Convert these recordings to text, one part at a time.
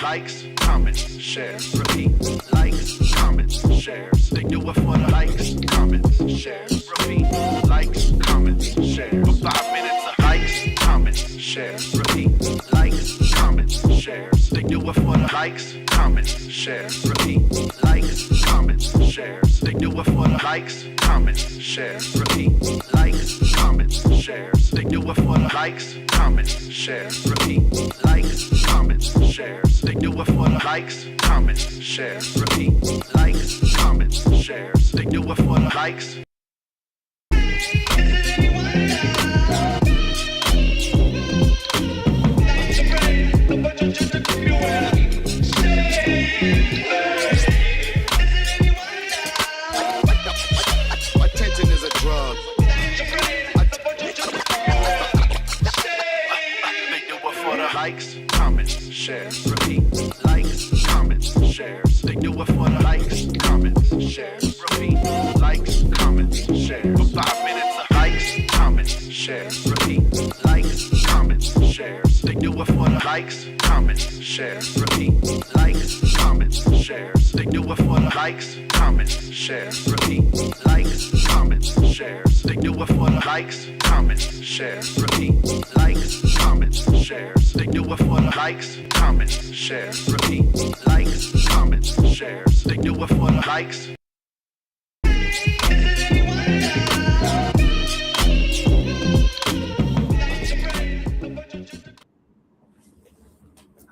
likes, comments, shares, repeat. Likes, comments, shares. They do it for the likes, comments, shares, repeat. Likes, comments, shares. For 5 minutes of likes, comments, shares, repeat. Likes, comments, shares. They do it for the likes, comments, shares, repeat. Likes, comments, shares. They do it for the likes, comments, shares, repeat. Likes, comments, shares. They do it for the likes, comments, shares, repeat. Likes, comments, shares. They do it for the likes, comments, shares, repeat. Likes, comments, shares. They do it for the likes. Attention is a drug. They do it for the likes, comments, shares, repeat. Likes, comments, shares. They do it for the likes, comments, shares, repeat. Likes, comments, shares. For 5 minutes of likes, comments, shares, repeat. Likes, comments, shares. They do it for the likes, comments, shares, repeat. Likes, comments, shares. They do it for the likes, comments, shares, repeat. Likes, comments, shares. They do it for the likes, comments, shares, repeat. Likes, comments, shares. They do it for the likes, comments, shares, repeat. Likes, comments, shares. They do it for the likes.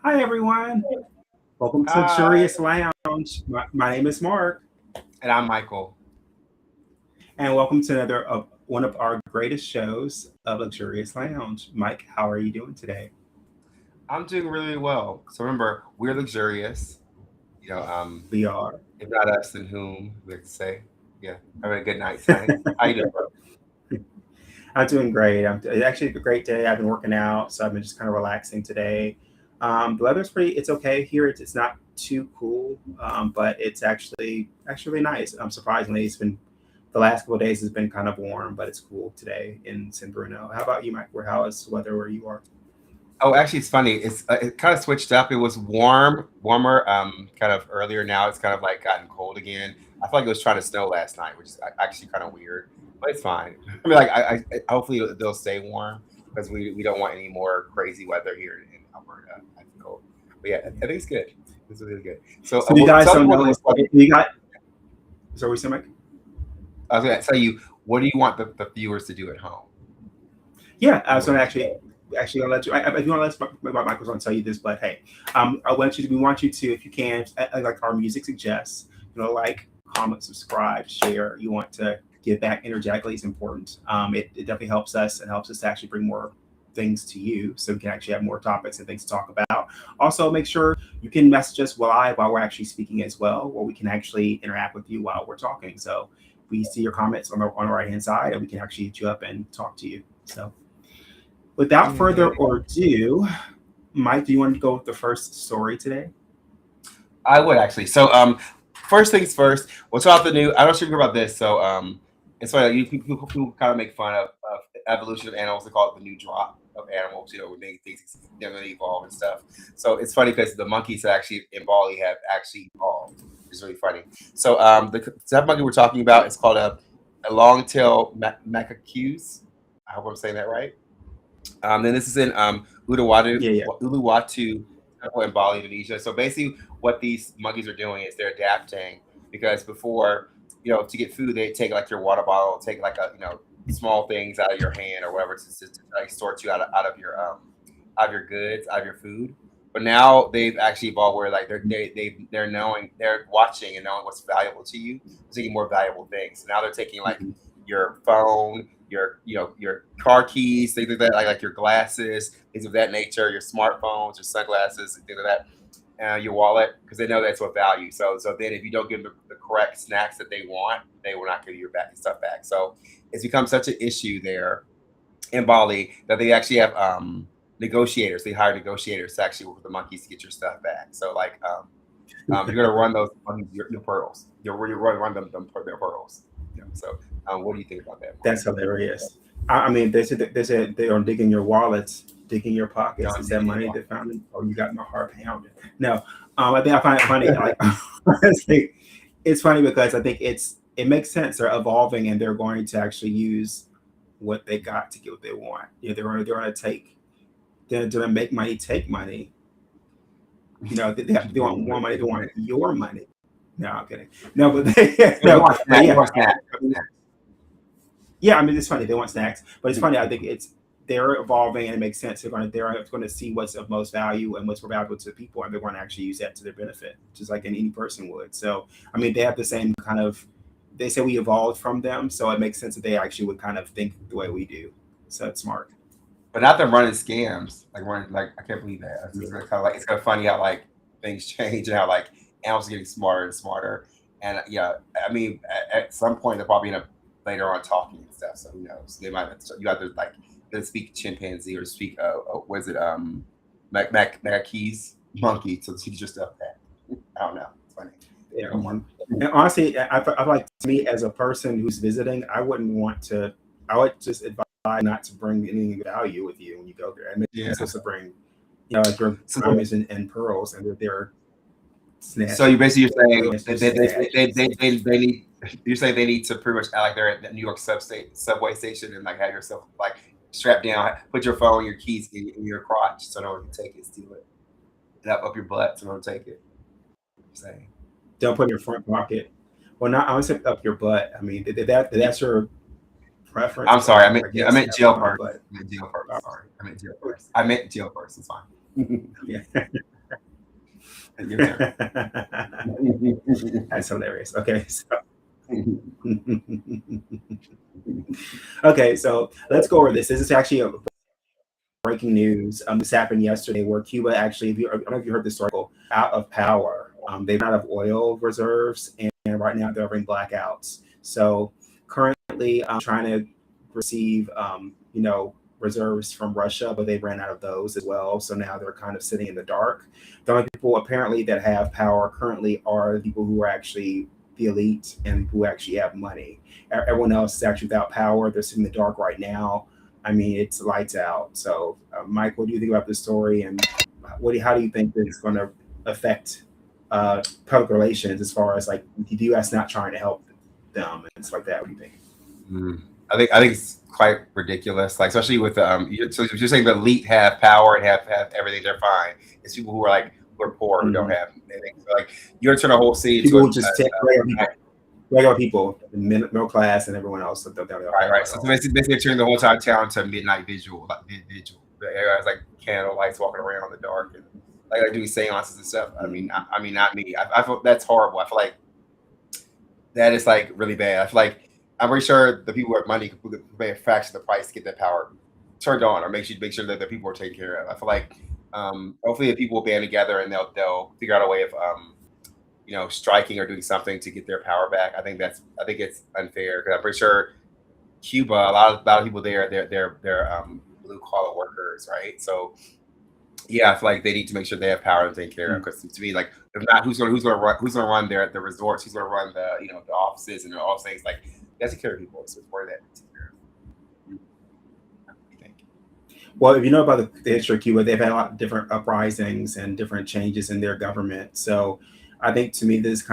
Hi, everyone. Welcome to Hi. Luxurious Lounge. My name is Mark, And I'm Michael. and welcome to another of one of our greatest shows of Luxurious Lounge. Mike, how are you doing today? I'm doing really well. So remember, we're luxurious. We are. If not us, then whom? We like to say. Yeah. Having a good night tonight. How you doing, bro? I'm doing great. It's actually a great day. I've been working out, so I've been just kind of relaxing today. The weather's it's okay here. It's not too cool, but it's actually really nice. Surprisingly, it's been the last couple of days has been kind of warm, but it's cool today in San Bruno. How about you, Mike? How is the weather where you are? Oh, actually, it's funny. It kind of switched up. It was warmer, kind of earlier. Now it's kind of like gotten cold again. I feel like it was trying to snow last night, which is actually kind of weird, but it's fine. I mean, like, hopefully they'll stay warm because we don't want any more crazy weather here in Alberta. I feel, but yeah, I think it's good. It's really good. So, So you guys tell me don't what know. the- You got. So we say, Mike? I was going to tell you, what do you want the viewers to do at home? Yeah, I was going to actually gonna let you. If you want to let Michael's going to tell you this, but hey, we want you to, if you can, like our music suggests, like, comment, subscribe, share. You want to give back energetically is important. It definitely helps us and helps us to actually bring more things to you, so we can actually have more topics and things to talk about. Also, make sure you can message us live while we're actually speaking as well, where we can actually interact with you while we're talking. So we see your comments on the right hand side, and we can actually hit you up and talk to you. So, without further ado, Mike, do you want to go with the first story today? I would actually. So, first things first. We'll talk about the new. I don't know if you hear about this. So, it's funny. People kind of make fun of evolution of animals. They call it the new drop of animals. We make things evolve and stuff. So it's funny because the monkeys actually in Bali have actually evolved. It's really funny. So, the type of monkey we're talking about is called a long-tailed macaques. I hope I'm saying that right. Then this is in Uluwatu, Yeah. Uluwatu Temple in Bali, Indonesia. So basically, what these monkeys are doing is they're adapting because before, to get food, they take like your water bottle, take like small things out of your hand or whatever to like sort you out of your goods, out of your food. But now they've actually evolved where like they're watching and knowing what's valuable to you, taking more valuable things. So now they're taking like your phone, your car keys, things like that, like your glasses, things of that nature, your smartphones, your sunglasses, things like that, your wallet, because they know that's what value. So then if you don't give them the correct snacks that they want, they will not give you your stuff back. So it's become such an issue there in Bali that they actually have negotiators. They hire negotiators to actually work with the monkeys to get your stuff back. So like you're gonna run those monkeys your pearls. You're run them their pearls. So what do you think about that, Mark? That's hilarious. I mean, they said they are digging your wallets. digging your pockets. Don't Is that dig money your that found it? Or you got my heart pounded? No, I think I find it funny. Like, honestly, it's funny because I think it makes sense. They're evolving and they're going to actually use what they got to get what they want. You know, they're going to make money, take money. You know, they want more money. They want your money. No, I'm kidding. No, but You want but snacks, you yeah, want snacks. yeah. I mean, it's funny. They want snacks, but it's funny. I think they're evolving and it makes sense. They're going to see what's of most value and what's more valuable to people, and they're going to actually use that to their benefit, just like any person would. So, I mean, they have the same kind of. They say we evolved from them, so it makes sense that they actually would kind of think the way we do. So it's smart. But not them running scams. Like I can't believe that. It's kind of like it's kind of funny how like things change and how like animals are getting smarter and smarter. And yeah, I mean, at some point they're probably gonna later on talking and stuff. So who knows? They might you either like speak chimpanzee or speak what is it Mackey's monkey to teach your stuff that. I don't know. It's funny. Yeah. And honestly, I like, to me as a person who's visiting, I wouldn't want to. I would just advise not to bring any value with you when you go there. I mean, Yeah. it's supposed to bring, like your diamonds and pearls, and they're snacks. So you basically you're It's saying just they need. You're saying they need to pretty much act like they're at the New York subway station and like have yourself like strapped down, put your phone, your keys in your crotch so no one can take it, steal it, and up your butt so no one can take it. You're saying. Don't put it in your front pocket. Well, not I would say up your butt. I mean, that's your preference. I'm sorry, I meant jail that's fine, purse. I meant jail purse. Sorry, I meant jail purse. It's fine. Yeah. Your turn. That's hilarious. Okay, so okay, so let's go over this. This is actually a breaking news. This happened yesterday, where Cuba actually, I don't know if you heard this article, out of power. They've run out of oil reserves, and right now they're having blackouts. So currently, I'm trying to receive, reserves from Russia, but they ran out of those as well. So now they're kind of sitting in the dark. The only people apparently that have power currently are the people who are actually the elite and who actually have money. Everyone else is actually without power. They're sitting in the dark right now. I mean, it's lights out. So, Mike, what do you think about this story, and how do you think that it's going to affect public relations as far as like the U.S. not trying to help them and stuff like that? What do you think? I think it's quite ridiculous. Like especially with so you're saying the elite have power and have everything, they're fine. It's people who are poor who don't have anything. So like you're turning a whole city people into who just take regular people, middle class, and everyone else. Right. So basically turning the whole entire town to midnight vigil. Everybody's like candle lights walking around in the dark and like doing seances and stuff. I mean, not me. I feel that's horrible. I feel like that is like really bad. I feel like I'm pretty sure the people with money could pay a fraction of the price to get that power turned on, or make sure that the people are taken care of. I feel like hopefully the people will band together and they'll figure out a way of striking or doing something to get their power back. I think it's unfair because I'm pretty sure Cuba, a lot of people there, they're blue collar workers, right? So yeah, I feel like they need to make sure they have power to take care of. Because to me, like if not, who's going to run the resorts? Who's going to run the offices and all things like. That's take care of people. So it's more that take care of. Well, if you know about the history of Cuba, they've had a lot of different uprisings and different changes in their government. So I think to me, it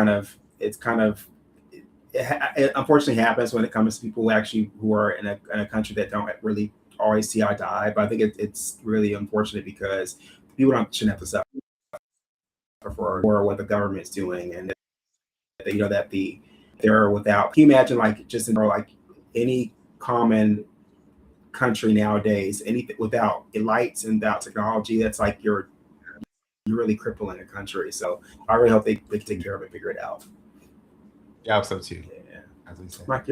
unfortunately happens when it comes to people who are in a country that don't really always see eye to eye. But I think it's really unfortunate because people shouldn't have to suffer for what the government's doing, and they're without. Can you imagine, like, just in like any common country nowadays, anything without lights and without technology, that's like you're really crippling a country. So I really hope they can take care of it, figure it out. Yeah, I hope so too. Yeah, as we say. Mike,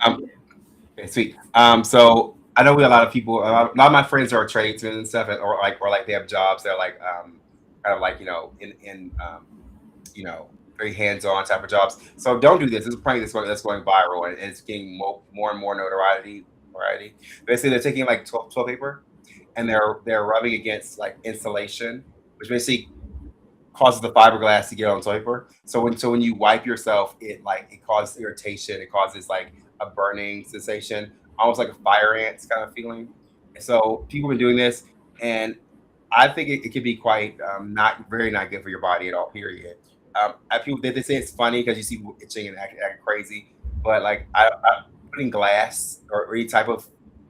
Okay, sweet. So I know we have a lot of people. A lot of my friends are tradesmen and stuff, or they have jobs. They're like kind of like in very hands-on type of jobs. So don't do this. This is probably that's going viral and it's getting more and more notoriety. Basically, they're taking like toilet paper and they're rubbing against like insulation, which basically causes the fiberglass to get on the toilet paper. So when you wipe yourself, it causes irritation. It causes like a burning sensation, almost like a fire ants kind of feeling. So people have been doing this, and I think it could be quite not good for your body at all. Period. People they say it's funny because you see people itching and acting crazy, but like putting glass or any type of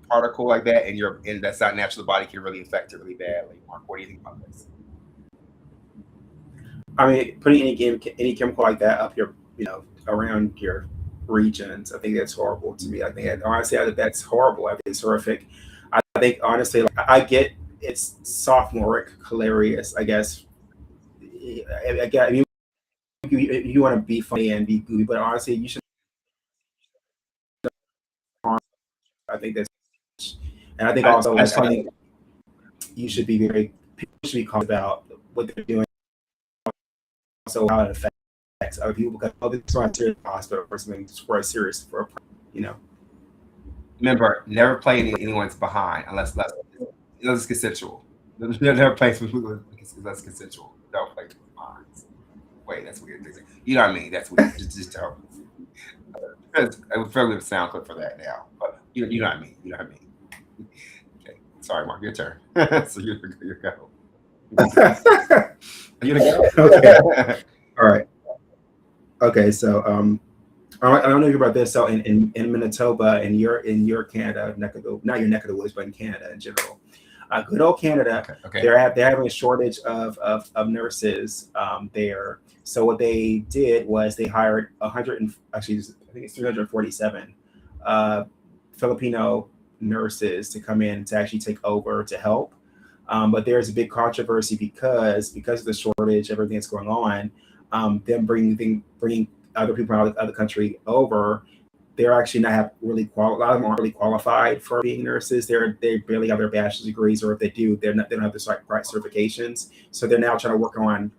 particle like that in your and that's not natural, the body can really affect it really badly. Mark, what do you think about this? I mean, putting any chemical like that up your, around your regions, I think that's horrible to me. I think honestly, I think that's horrible. I think it's horrific. I think honestly, like, I get it's sophomoric, hilarious. I guess. I mean, you want to be funny and be goofy, but honestly, you should. I think that's, and I think also, That's like, I funny. think you should be people should be calm about what they're doing, also how it affects other people because other people are serious hospital or something for a serious you know. Remember, never play anyone's behind unless it's consensual. Never play with people unless consensual. Don't play behind. Wait, that's weird. You know what I mean? That's weird. Just don't. I would probably have a sound clip for that now, but you know what I mean. You know what I mean. Okay, sorry, Mark, your turn. So you go. You go. Okay. All right. Okay. So I don't know if you're about this. So in Manitoba, in your Canada neck of the not your neck of the woods, but in Canada in general, good old Canada, Okay. they're having a shortage of nurses there. So what they did was they hired 100 and actually I think it's 347 Filipino nurses to come in to actually take over to help. But there's a big controversy because of the shortage, everything that's going on, them bringing other people out of the other country over. They're actually not have really a lot of them aren't really qualified for being nurses. They barely have their bachelor's degrees, or if they do, they don't have the right certifications. So they're now trying to work on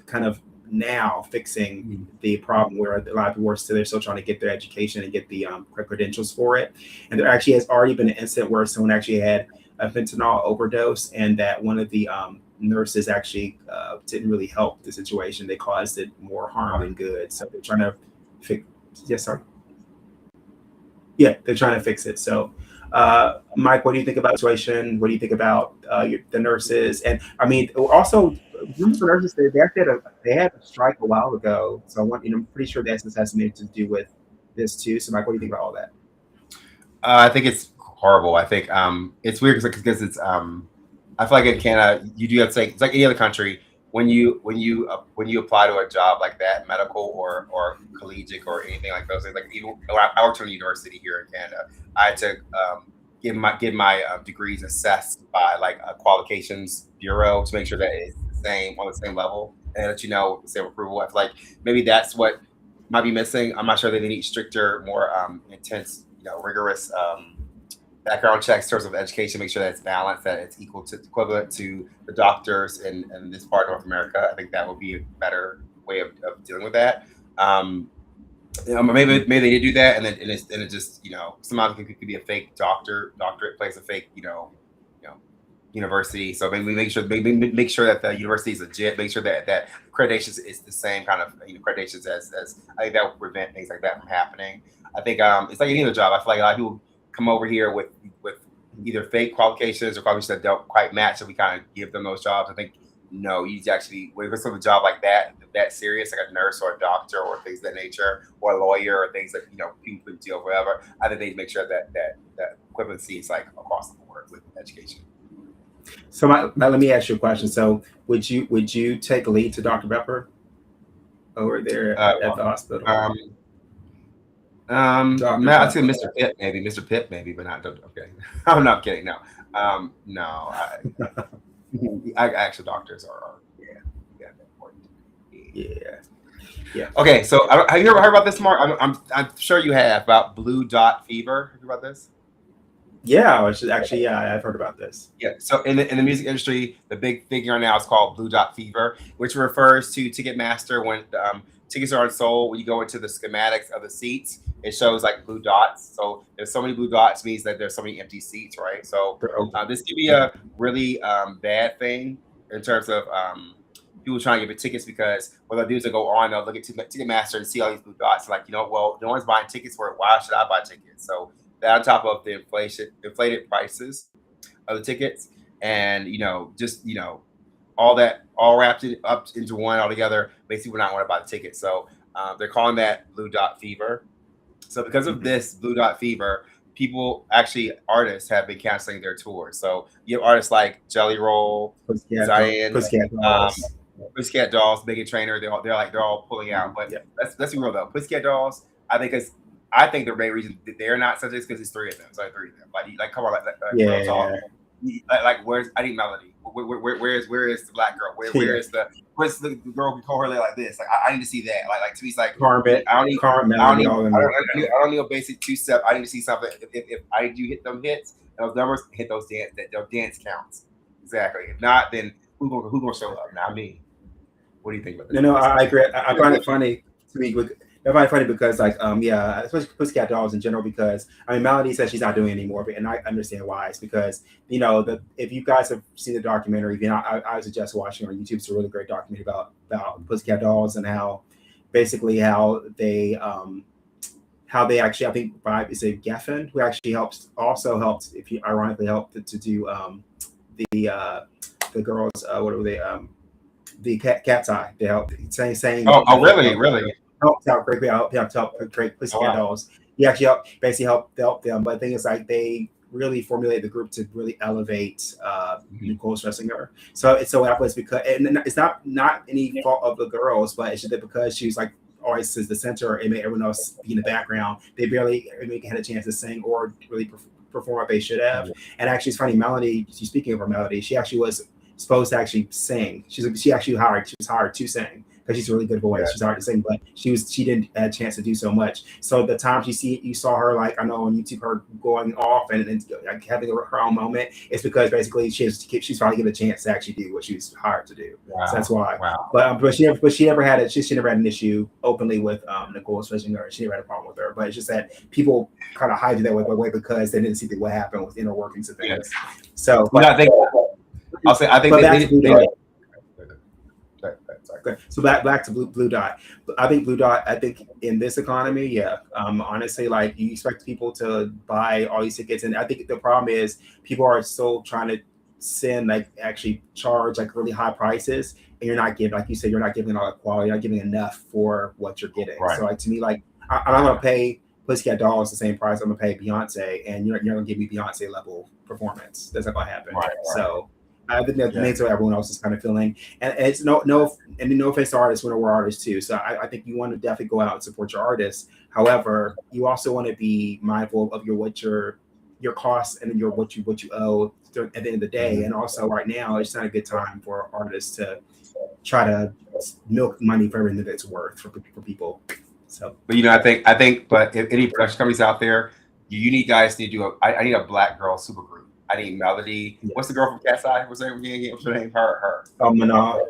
kind of now fixing the problem where a lot of people they're still trying to get their education and get the credentials for it. And there actually has already been an incident where someone actually had a fentanyl overdose, and that one of the nurses actually didn't really help the situation. They caused it more harm than good. So they're trying to fix. Yes, sorry. Yeah, they're trying to fix it. So, Mike, what do you think about the situation? What do you think about the nurses? And I mean, also, the nurses they had a strike a while ago. So I'm pretty sure that has something to do with this too. So, Mike, what do you think about all that? I think it's horrible. I think it's weird because it's I feel like in Canada you do have to say it's like any other country when you apply to a job like that, medical or collegiate or anything like those things. Like even I worked in a university here in Canada. I had to get my degrees assessed by like a qualifications bureau to make sure that it's the same on the same level and that the same approval. I feel like maybe that's what might be missing. I'm not sure that they need stricter, more intense, rigorous background checks in terms of education, make sure that it's balanced, that it's equivalent to the doctors in this part of North America. I think that would be a better way of dealing with that. Maybe they did do that, and it just somehow it could be a fake doctorate place, a fake university. So maybe make sure that the university is legit. Make sure that accreditations is the same kind of accreditations as I think that will prevent things like that from happening. I think it's like any other job. I feel like a lot of people come over here with either fake qualifications or qualifications that don't quite match, and we kind of give them those jobs. I think no, you actually when it's a job like that serious, like a nurse or a doctor or things of that nature, or a lawyer or things that people could deal with, whatever. I think they need to make sure that equivalency is like across the board with education. So let me ask you a question. So would you take a lead to Dr. Pepper over there at the hospital? I'd say Mr. Pitt, maybe Mr. Pitt, maybe, but not okay. I'm not kidding. No, no. Actual doctors are important. Yeah. Okay, so have you ever heard about this, Mark? I'm sure you have about blue dot fever. Have you heard about this? Yeah, which is actually I've heard about this. Yeah. So in the music industry, the big thing right now is called blue dot fever, which refers to Ticketmaster when tickets are on sold. When you go into the schematics of the seats, it shows like blue dots. So there's so many blue dots means that there's so many empty seats, right? So this could be a really bad thing in terms of people trying to get tickets, because what they'll do is they'll go on, they'll look at Ticketmaster and see all these blue dots. Like, well, no one's buying tickets for it. Why should I buy tickets? So that on top of the inflated prices, of the tickets, and just all wrapped it up into one all together. Basically, we're not want to buy the ticket, so they're calling that Blue Dot Fever. So because of this Blue Dot Fever, artists have been canceling their tours. So you have artists like Jelly Roll, Zion, Pussycat Dolls, Megan Trainor. They're all pulling out. But let's be real though. Pussycat Dolls, I think the main reason that they're not such is because it's three of them. So three of them. Like come on, real talk. Like where's I need Melody? Where is the black girl? Where's the girl who call her like this? Like I need to see that. Like to me, it's like Carpet. I don't need a basic 2-step. I need to see something. If I do hit them hits, those numbers hit those dance counts. Exactly. If not, then who gonna show up? Not me. What do you think about this? No, I agree. I find it funny to me. I find it funny because, especially Pussycat Dolls in general, because Melody says she's not doing it anymore, and I understand why. It's because if you guys have seen the documentary, I suggest watching on YouTube. It's a really great documentary about Pussycat Dolls and how they actually, I think Geffen, who actually helped ironically helped to do the girls what were they the Cat's Eye. They helped saying really helped out create Pussycat Dolls. He actually helped them. But the thing is, like, they really formulated the group to really elevate Nicole Scherzinger. So what happened was because, and it's not any fault of the girls, but it's just that because she was like always is the center and made everyone else be in the background, they barely had a chance to sing or really perform what they should have. And actually, it's funny, Melody. Speaking of her, Melody, she actually was supposed to actually sing. She was hired to sing because she's a really good voice. She's hard to sing, but she didn't have a chance to do so much. So the time you saw her, like I know on YouTube, her going off and like having her own moment, it's because basically she's finally given a chance to actually do what she was hired to do. Wow. So that's why. Wow. But she never had an issue openly with Nicole Scherzinger. She never had a problem with her. But it's just that people kind of hide it that way because they didn't see what happened with inner workings of things. So I think so back to Blue Dot. I think Blue Dot. I think in this economy, honestly, like you expect people to buy all these tickets, and I think the problem is people are still trying to actually charge like really high prices, and you're not giving, like you said, you're not giving all the quality, you're not giving enough for what you're getting. Right. So like to me, like I'm not gonna pay Pussycat Dolls the same price I'm gonna pay Beyonce, and you're gonna give me Beyonce level performance. That's not gonna happen. Right. So I think that's what everyone else is kind of feeling, and it's no offense to artists, we're artists too. So I think you want to definitely go out and support your artists. However, you also want to be mindful of your costs and what you owe at the end of the day. And also, right now, it's not a good time for artists to try to milk money for everything that it's worth for people. So, but I think, but if any production companies out there, you need guys to do I need a black girl super group. I need Melody. Yeah. What's the girl from Cat's Eye? What's her name? Her. Manal.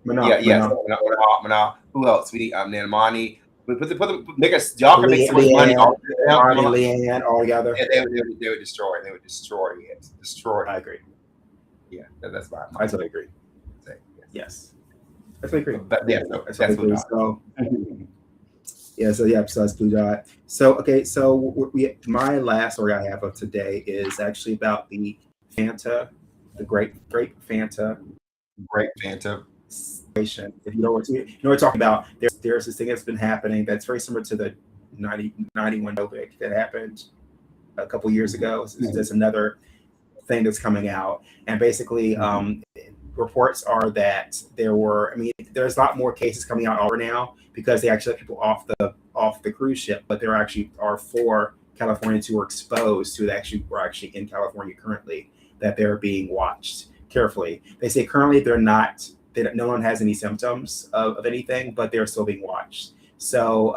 Manal. Who else? We need Nanamani. Y'all can make so much money. Leanne all together. Yeah, they would destroy. They would destroy it. Destroy. I agree. Yeah, that's my. I totally agree. Yes, I totally agree. That's Blue Dot. So that's Blue Dot. So okay, so my last story I have of today is actually about the Fanta, the great Fanta. Great Fanta. If you know what we're talking about, there's this thing that's been happening that's very similar to the 91 Novik that happened a couple years ago. There's another thing that's coming out, and basically reports are that there's a lot more cases coming out over now because they actually let people off the cruise ship, but there actually are 4 Californians who were exposed who were actually in California currently, that they're being watched carefully. They say currently no one has any symptoms of anything, but they're still being watched. So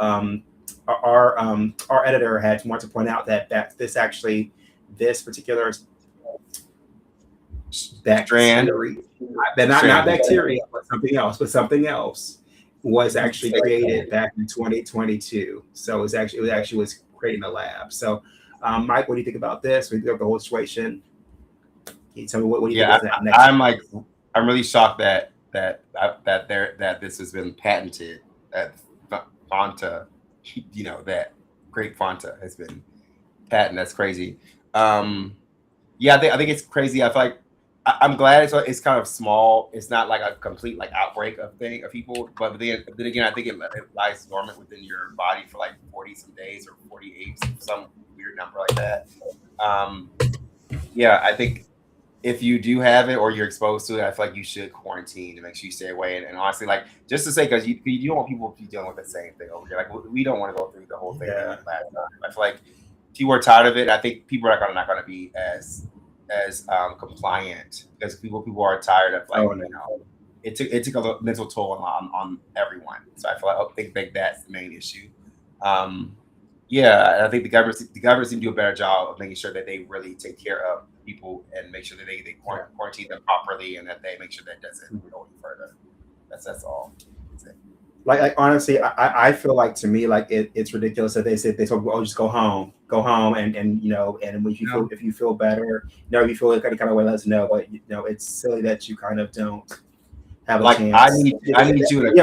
our editor had wanted to point out that this particular bacteria, not bacteria, but something else was actually created back in 2022. So it actually was created in a lab. So Mike, what do you think about this? What do you think of the whole situation? Can you tell me what do you think of that next? I'm really shocked that this has been patented, that Fanta, that great Fanta has been patented. That's crazy. Yeah, I think it's crazy. I feel like I'm glad it's kind of small. It's not like a complete like outbreak of people. But then again, I think it lies dormant within your body for like 40 some days or 48, some weird number like that. Yeah, I think if you do have it or you're exposed to it, I feel like you should quarantine to make sure you stay away. And honestly, like just to say, because you don't want people to be dealing with the same thing over here. Like we don't want to go through the whole thing Yeah. last time. I feel like people are tired of it. I think people are not going to be as compliant because people are tired of like it took a mental toll on everyone. So I feel like I think that's the main issue. Yeah, I think the government seem to do a better job of making sure that they really take care of people and make sure that they quarantine them properly and that they make sure that doesn't go any further. That's all. That's it. Like honestly, I feel like to me like it's ridiculous that they told people, oh, just go home, and and when if you feel better, if you feel like any kind of way, let us know. But it's silly that you kind of don't have a chance. I need you to to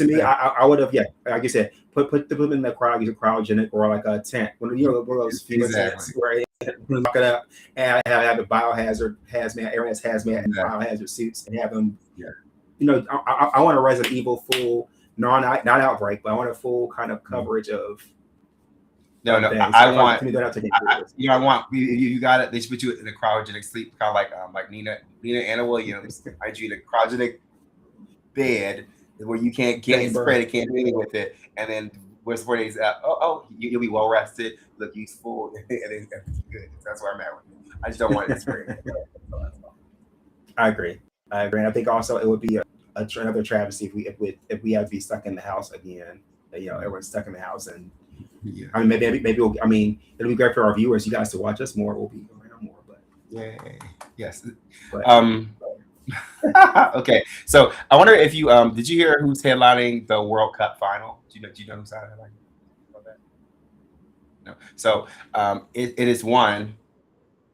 me, I would have like you said, put them in the crowd, use a cryogenic or like a tent, one of those FEMA tents where lock it up and have a biohazard hazmat, areas hazmat and biohazard suits and have them. Yeah. I want a Resident Evil full not outbreak, but I want a full kind of coverage of. No, I want. I want you got it. They should put you in a cryogenic sleep, kind of like Nina Anna Williams. I you in a cryogenic bed where you can't get spread, can't do anything with it, and then where's 4 days out? You'll be well rested, look useful, and then good. That's where I'm at with it. I just don't want it to spread. I agree. I think also it would be another travesty if we have to be stuck in the house again. Everyone's stuck in the house, and I mean maybe it'll be great for our viewers, you guys, to watch us more. We'll be around more, but yes. Okay, so I wonder if you did you hear who's headlining the World Cup final? Do you know who's headlining that? No. So it is one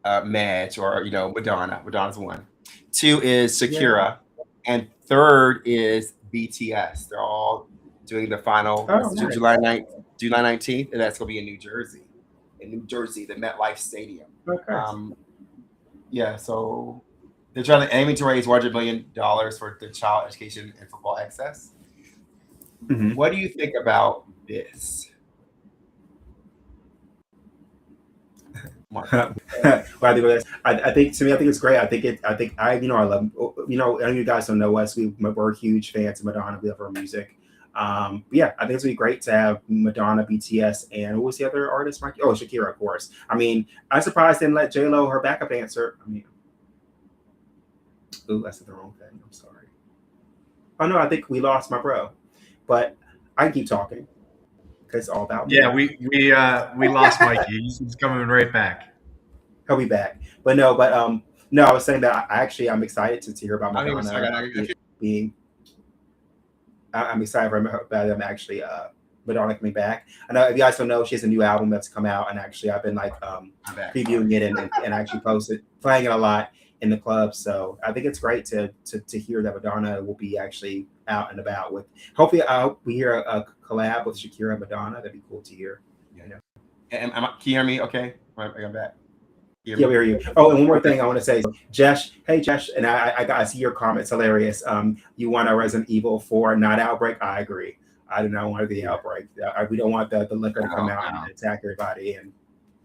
match, or Madonna. Madonna's one. 2 is Shakira, and 3rd is BTS. They're all doing the final July 19th, and that's gonna be in New Jersey, the MetLife Stadium. Okay. Yeah, so they're aiming to raise $100 million for the child education and football access. Mm-hmm. What do you think about this? I think to me, I think it's great. I love, you guys don't know us. We're huge fans of Madonna. We love her music. I think it's really great to have Madonna, BTS, and what was the other artist? Shakira, of course. I mean, I'm surprised they didn't let J-Lo, her backup dancer. I mean, I said the wrong thing. I'm sorry. Oh no, I think we lost my bro, but I can keep talking because it's all about me. Yeah, we lost Mikey. He's coming right back. He'll be back, but no, I was saying that I'm excited to hear about Madonna being. I'm excited about them actually. Madonna coming back. I know if you guys don't know, she has a new album that's come out, and actually I've been previewing it and actually playing it a lot in the club. So I think it's great to hear that Madonna will be actually out and about with. Hopefully, we hear a collab with Shakira and Madonna. That'd be cool to hear. Yeah. And can you hear me? Okay, I'm back. Yeah, we hear you. Oh, and one more thing I want to say, Jesh. Hey, Jesh, and I see your comments. Hilarious. You want a Resident Evil 4 not outbreak? I agree. I do not want the outbreak. We don't want the liquor to come out and attack everybody and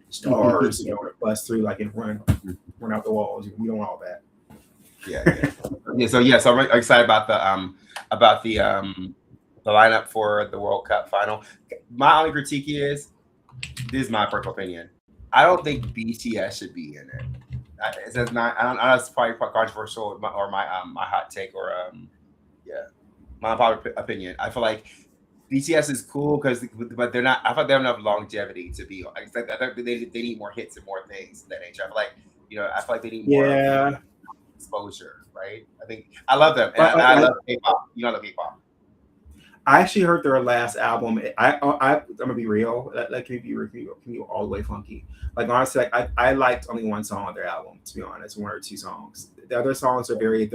stars, bust through and run out the walls. We don't want all that. Yeah. So I'm excited about the lineup for the World Cup final. My only critique is, this is my personal opinion, I don't think BTS should be in it. It says not. I don't know. It's probably quite controversial, or my hot take, or my popular opinion. I feel like BTS is cool but they're not. I thought they have enough longevity to be. I think they need more hits and more things of that nature. I feel like they need more exposure, right? I love them. And I love K-pop. I love K-pop. I actually heard their last album. I'm gonna be real. Can be all the way funky. Honestly, I liked only one song on their album. To be honest, 1 or 2 songs. The other songs are very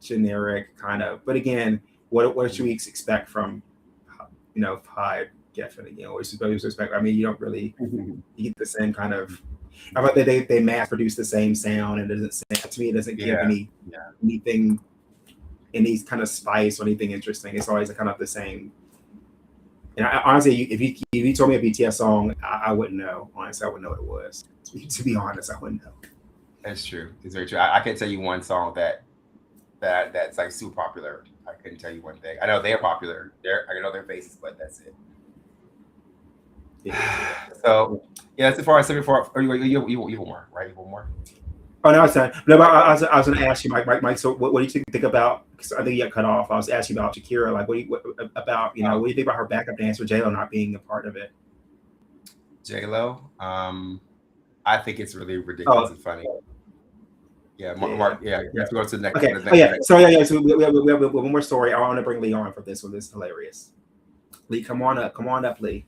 generic kind of. But again, what should we expect from definitely. You know, respect. I mean, you don't really you get the same kind of. How about they mass produce the same sound and it doesn't to me it doesn't give Yeah. anything any kind of spice or anything interesting. It's always kind of the same. And honestly, if you told me a BTS song, I wouldn't know. Honestly, I wouldn't know what it was. To be honest, I wouldn't know. That's true. It's very true. I can't tell you one song that's like super popular. I couldn't tell you one thing. I know they're popular. I know their faces, but that's it. Yeah. So yeah, that's as far as 74. Or you want more, right? You want more? Oh no, it's not. No, but I was going to ask you, Mike. So, what do you think about? Because I think you got cut off. I was asking about Shakira. Like, what about? You know, what do you think about her backup dancer J-Lo not being a part of it? J-Lo. I think it's really ridiculous and funny. Yeah, Mark. Yeah, let's go to the next. Okay. The next Oh yeah. next. So yeah. So we have one more story. I want to bring Lee on for this one. This is hilarious. Lee, come on up. Come on up, Lee.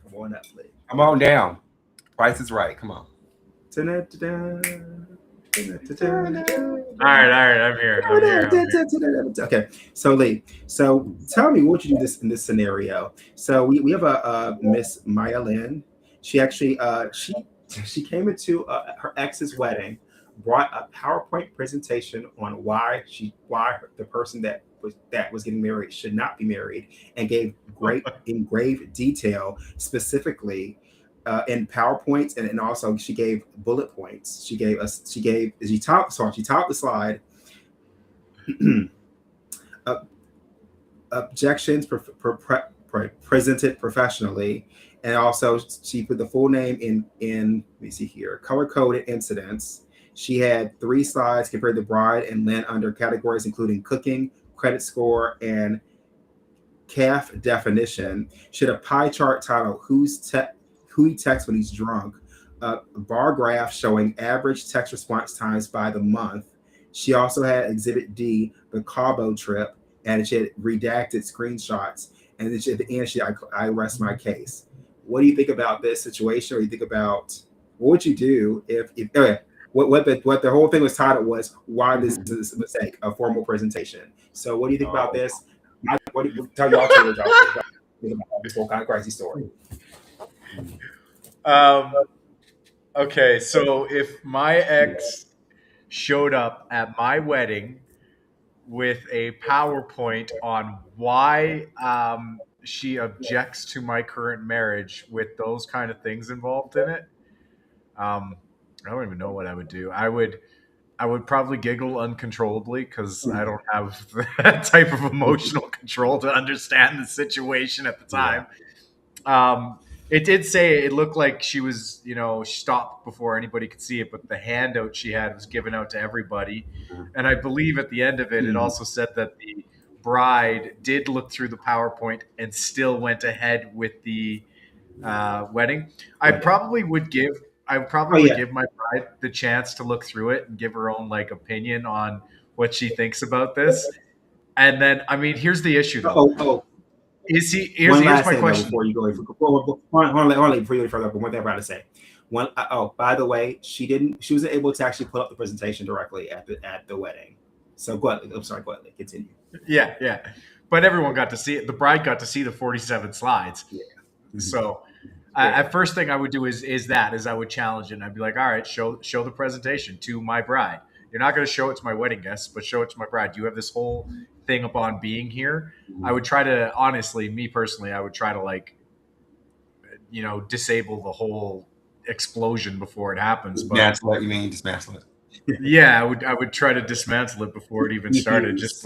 Come on up, Lee. Come on down. Price is right. Come on. All right, I'm here. Okay, so Lee, so tell me what you do in this scenario. So we have a Miss Maya Lin. She actually she came into her ex's wedding, brought a PowerPoint presentation on why the person that was getting married should not be married, and gave in grave detail specifically in PowerPoints, and also she gave bullet points. She topped the slide. Objections presented professionally, and also she put the full name in let me see here, color coded incidents. She had 3 slides compared the bride and Lynn under categories including cooking, credit score, and CAF definition. She had a pie chart titled who he texts when he's drunk, a bar graph showing average text response times by the month. She also had Exhibit D, the Cabo trip, and she had redacted screenshots. And then at the end, I rest my case. What do you think about this situation? Or you think about what would you do if what the whole thing was titled was why this is a mistake, a formal presentation. So what do you think about this? What do you tell y'all about this whole kind of crazy story? Okay, so if my ex showed up at my wedding with a PowerPoint on why she objects to my current marriage with those kind of things involved in it, I don't even know what I would do. I would probably giggle uncontrollably because I don't have that type of emotional control to understand the situation at the time. It did say it looked like she was, stopped before anybody could see it, but the handout she had was given out to everybody. And I believe at the end of it, it also said that the bride did look through the PowerPoint and still went ahead with the wedding. I probably would give give my bride the chance to look through it and give her own opinion on what she thinks about this. And then, here's the issue though. Here's my question before you go. Before you go further, but one thing I'm about to say. By the way, she wasn't able to actually put up the presentation directly at the wedding. So go ahead. I'm sorry. Go ahead. Continue. Yeah. But everyone got to see it. The bride got to see the 47 slides. Yeah. So at first thing I would do is I would challenge it. And I'd be like, all right, show the presentation to my bride. You're not going to show it to my wedding guests, but show it to my bride. You have this whole thing upon being here. I would try to, honestly, me personally, I would try to disable the whole explosion before it happens. But Dismantle it? You mean dismantle it? Yeah, I would try to dismantle it before it even started. Just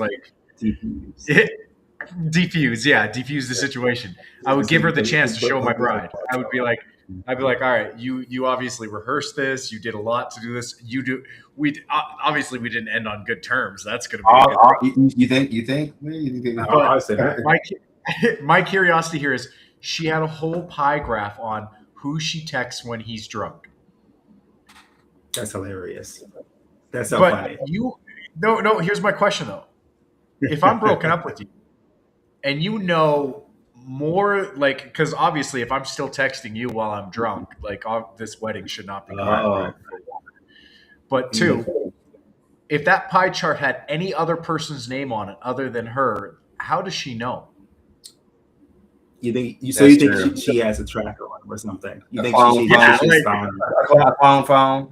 defuse the situation. I would give her the chance to show my bride. I would be like, all right, you obviously rehearsed this. You did a lot to do this. We obviously we didn't end on good terms. That's going to be You think? My curiosity here is she had a whole pie graph on who she texts when he's drunk. That's hilarious. That's so funny. No. Here's my question though. If I'm broken up with you, and more because obviously if I'm still texting you while I'm drunk, this wedding should not be going on. But 2, if that pie chart had any other person's name on it other than her, how does she know? You think you That's think true. she has a tracker on him or something? You A think phone, she's Yeah, she's like- spying on him? A phone.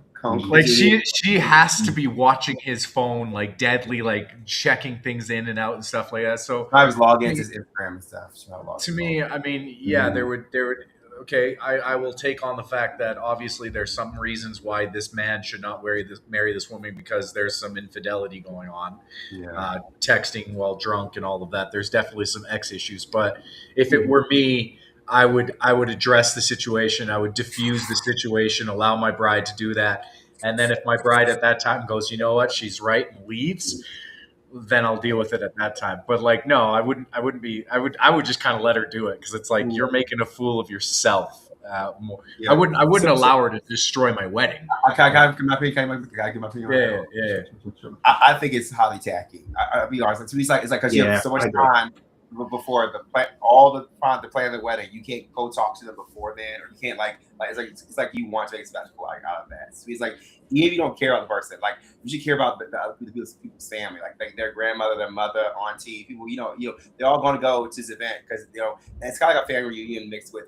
Like she has to be watching his phone like deadly, like checking things in and out and stuff like that. So I was logging into his Instagram and stuff. So to me, I mean, yeah, there would okay, I will take on the fact that obviously there's some reasons why this man should not marry this woman because there's some infidelity going on, yeah. texting while drunk and all of that. There's definitely some X issues, but if it were me, I would address the situation. I would diffuse the situation, allow my bride to do that. And then if my bride at that time goes, you know what, she's right and leaves, then I'll deal with it at that time. But like, no, I would just kind of let her do it because it's like you're making a fool of yourself. More. Yeah. I wouldn't allow her to destroy my wedding. Can I give my opinion? Can I give my opinion? Yeah. I think it's highly tacky. I'll be honest. To me, it's like because you have so much time before the plan of the wedding. You can't go talk to them before then, or you can't like it's like you want to make a spectacle out of that. So he's like, even if you don't care about the person, like you should care about the people's famiily, like their grandmother, their mother, auntie, people. They're all going to go to this event because it's kind of like a family reunion mixed with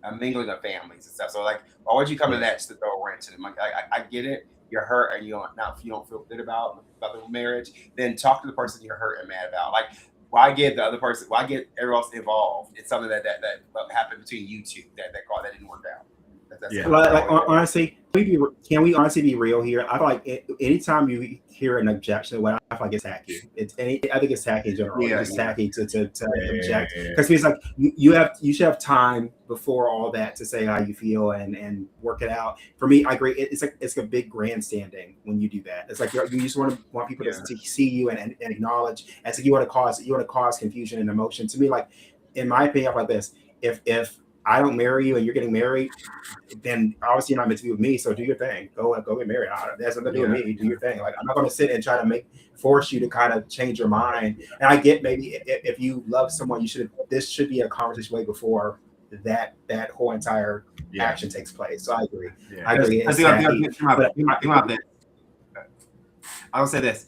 a mingling of families and stuff. So like, why would you come to that just to throw a wrench in them? Like, I get it. You're hurt and if you don't feel good about the marriage, then talk to the person you're hurt and mad about. Like, why get the other person? Why get everyone else involved? It's something that happened between you two that didn't work out. Honestly, can we honestly be real here? I feel like anytime you hear an objection, I feel like it's tacky. I think it's tacky in general. It's tacky to object because it's like you should have time before all that to say how you feel and work it out. For me, I agree. It's a big grandstanding when you do that. It's like you just want people to see you and acknowledge, and so you want to cause confusion and emotion. To me, like in my opinion, I'm like this: if I don't marry you and you're getting married, then obviously you're not meant to be with me. So do your thing. Go get married. That's nothing to do with me. Do your thing. Like I'm not going to sit and try to force you to kind of change your mind. And I get maybe if you love someone, this should be a conversation way before that whole entire action takes place. So I agree. Yeah. I agree. I'll say this: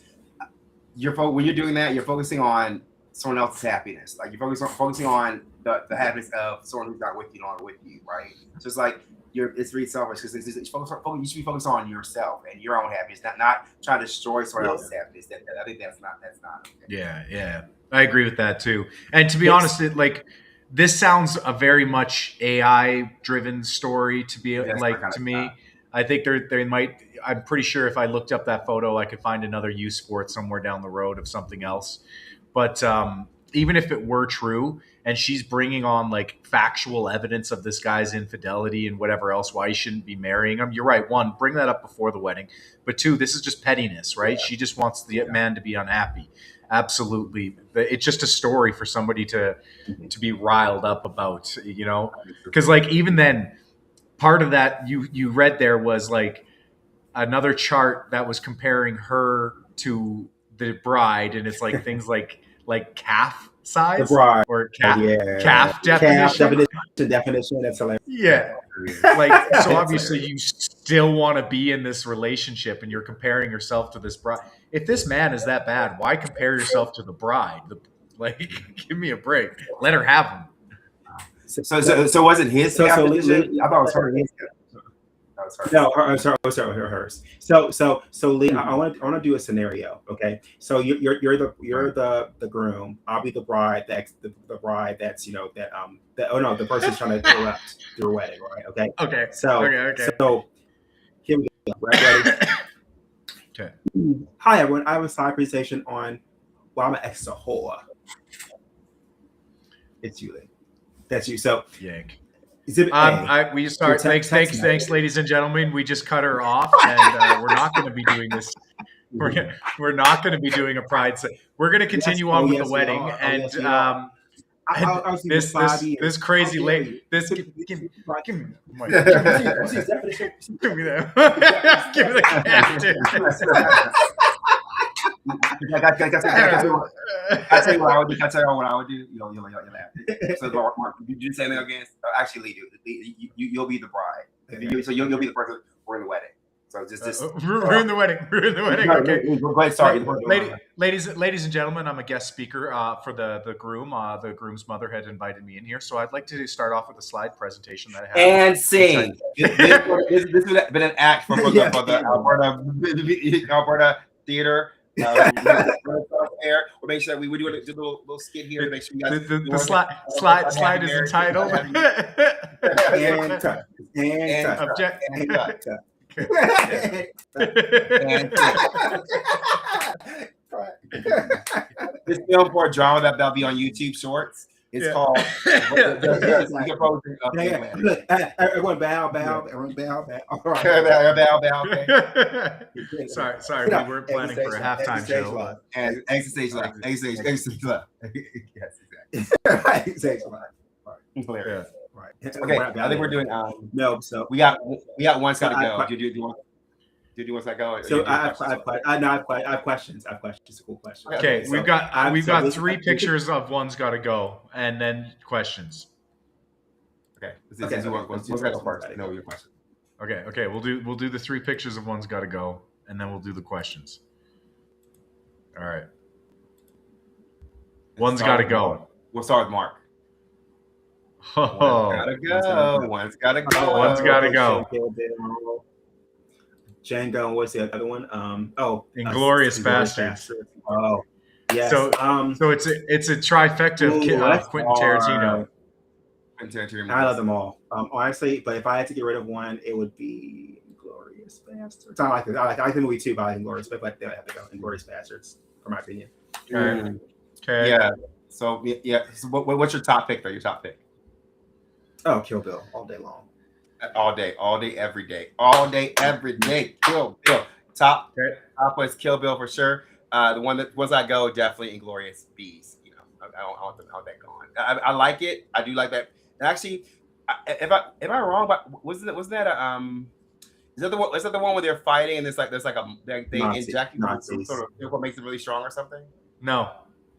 when you're doing that, you're focusing on someone else's happiness. Like you're focusing on the happiness of someone who's not with you, right? So it's like it's really selfish because you should be focused on yourself and your own happiness, not trying to destroy someone else's happiness. I think that's not okay. Yeah, I agree with that too. And to be honest, this sounds a very much AI driven story to me. I think they might. I'm pretty sure if I looked up that photo, I could find another use for it somewhere down the road of something else. But even if it were true and she's bringing on like factual evidence of this guy's infidelity and whatever else, why he shouldn't be marrying him. You're right. One, bring that up before the wedding. But two, this is just pettiness, right? Yeah. She just wants the man to be unhappy. Absolutely. It's just a story for somebody to be riled up about, because like even then part of that you read there was like another chart that was comparing her to the bride. And it's like things like calf size or calf definition. That's hilarious. Yeah. Like, so obviously you still want to be in this relationship and you're comparing yourself to this bride. If this man is that bad, why compare yourself to the bride? Give me a break. Let her have him. So was it his? I thought it was her. No, hers. So Lee, I want to do a scenario. Okay, so you're the groom. I'll be the bride. The bride that's the person's trying to interrupt your wedding, right? Okay. Okay. So here we go. Ready? Okay. Hi everyone. I have a side presentation on why I'm an extra whore. It's you, Lee. That's you. So yank. We just start. Thanks, ladies and gentlemen. We just cut her off, and we're not going to be doing this. We're not going to be doing a pride. We're going to continue on with the wedding, this crazy lady. Give me that. Give me the captain. I tell you what I would do. You'll laugh. So, Mark, did you say that again? Actually, you'll be the bride. So you'll be the person we're in the wedding. So just ruin the wedding. Ruin the wedding. Okay. Go ahead, sorry. Ladies and gentlemen, I'm a guest speaker for the groom. The groom's mother had invited me in here, so I'd like to start off with a slide presentation that I have. And sing. This would have been an act for the Alberta Theater. We'll make sure that we would do a little skit here to make sure you guys. The slide is entitled. And cut. And Object. And cut. This film for a drama that'll be on YouTube Shorts. It's called. Everyone bow. Everyone bow. All right. Bow. Okay. Sorry, we weren't planning for a halftime show. And exit stage left. Exit stage left. Yes, exactly. Stage left. Hilarious. Right. Okay, I think we're doing. No, so we got one's got to go. Do you want to go? So I have questions. It's a cool question. Okay, so we've got three pictures of one's got to go, and then questions. Okay. One's got to go first. No, your question. Okay. We'll do the three pictures of one's got to go, and then we'll do the questions. All right. One's got to go. We'll start with Mark. Oh, One's got to go. One's got to go. Django, and what's the other one? Inglourious Basterds. Oh, yes. So it's a trifecta of Quentin Tarantino. I love them all. Honestly, but if I had to get rid of one, it would be Inglourious Basterds. I like the movie too, but I like Inglourious, but they have to go Inglourious Basterds, for my opinion. Okay. Yeah. So So what's your top pick though? Your top pick? Oh, Kill Bill all day long. All day, every day. Kill Bill. Top was Kill Bill for sure. The one that was I go definitely Inglourious Bees. You know, I want that going. I like it. I do like that. And actually, am I wrong? But was that is that the one where they're fighting and there's like they inject you with some sort of what makes it really strong or something? No.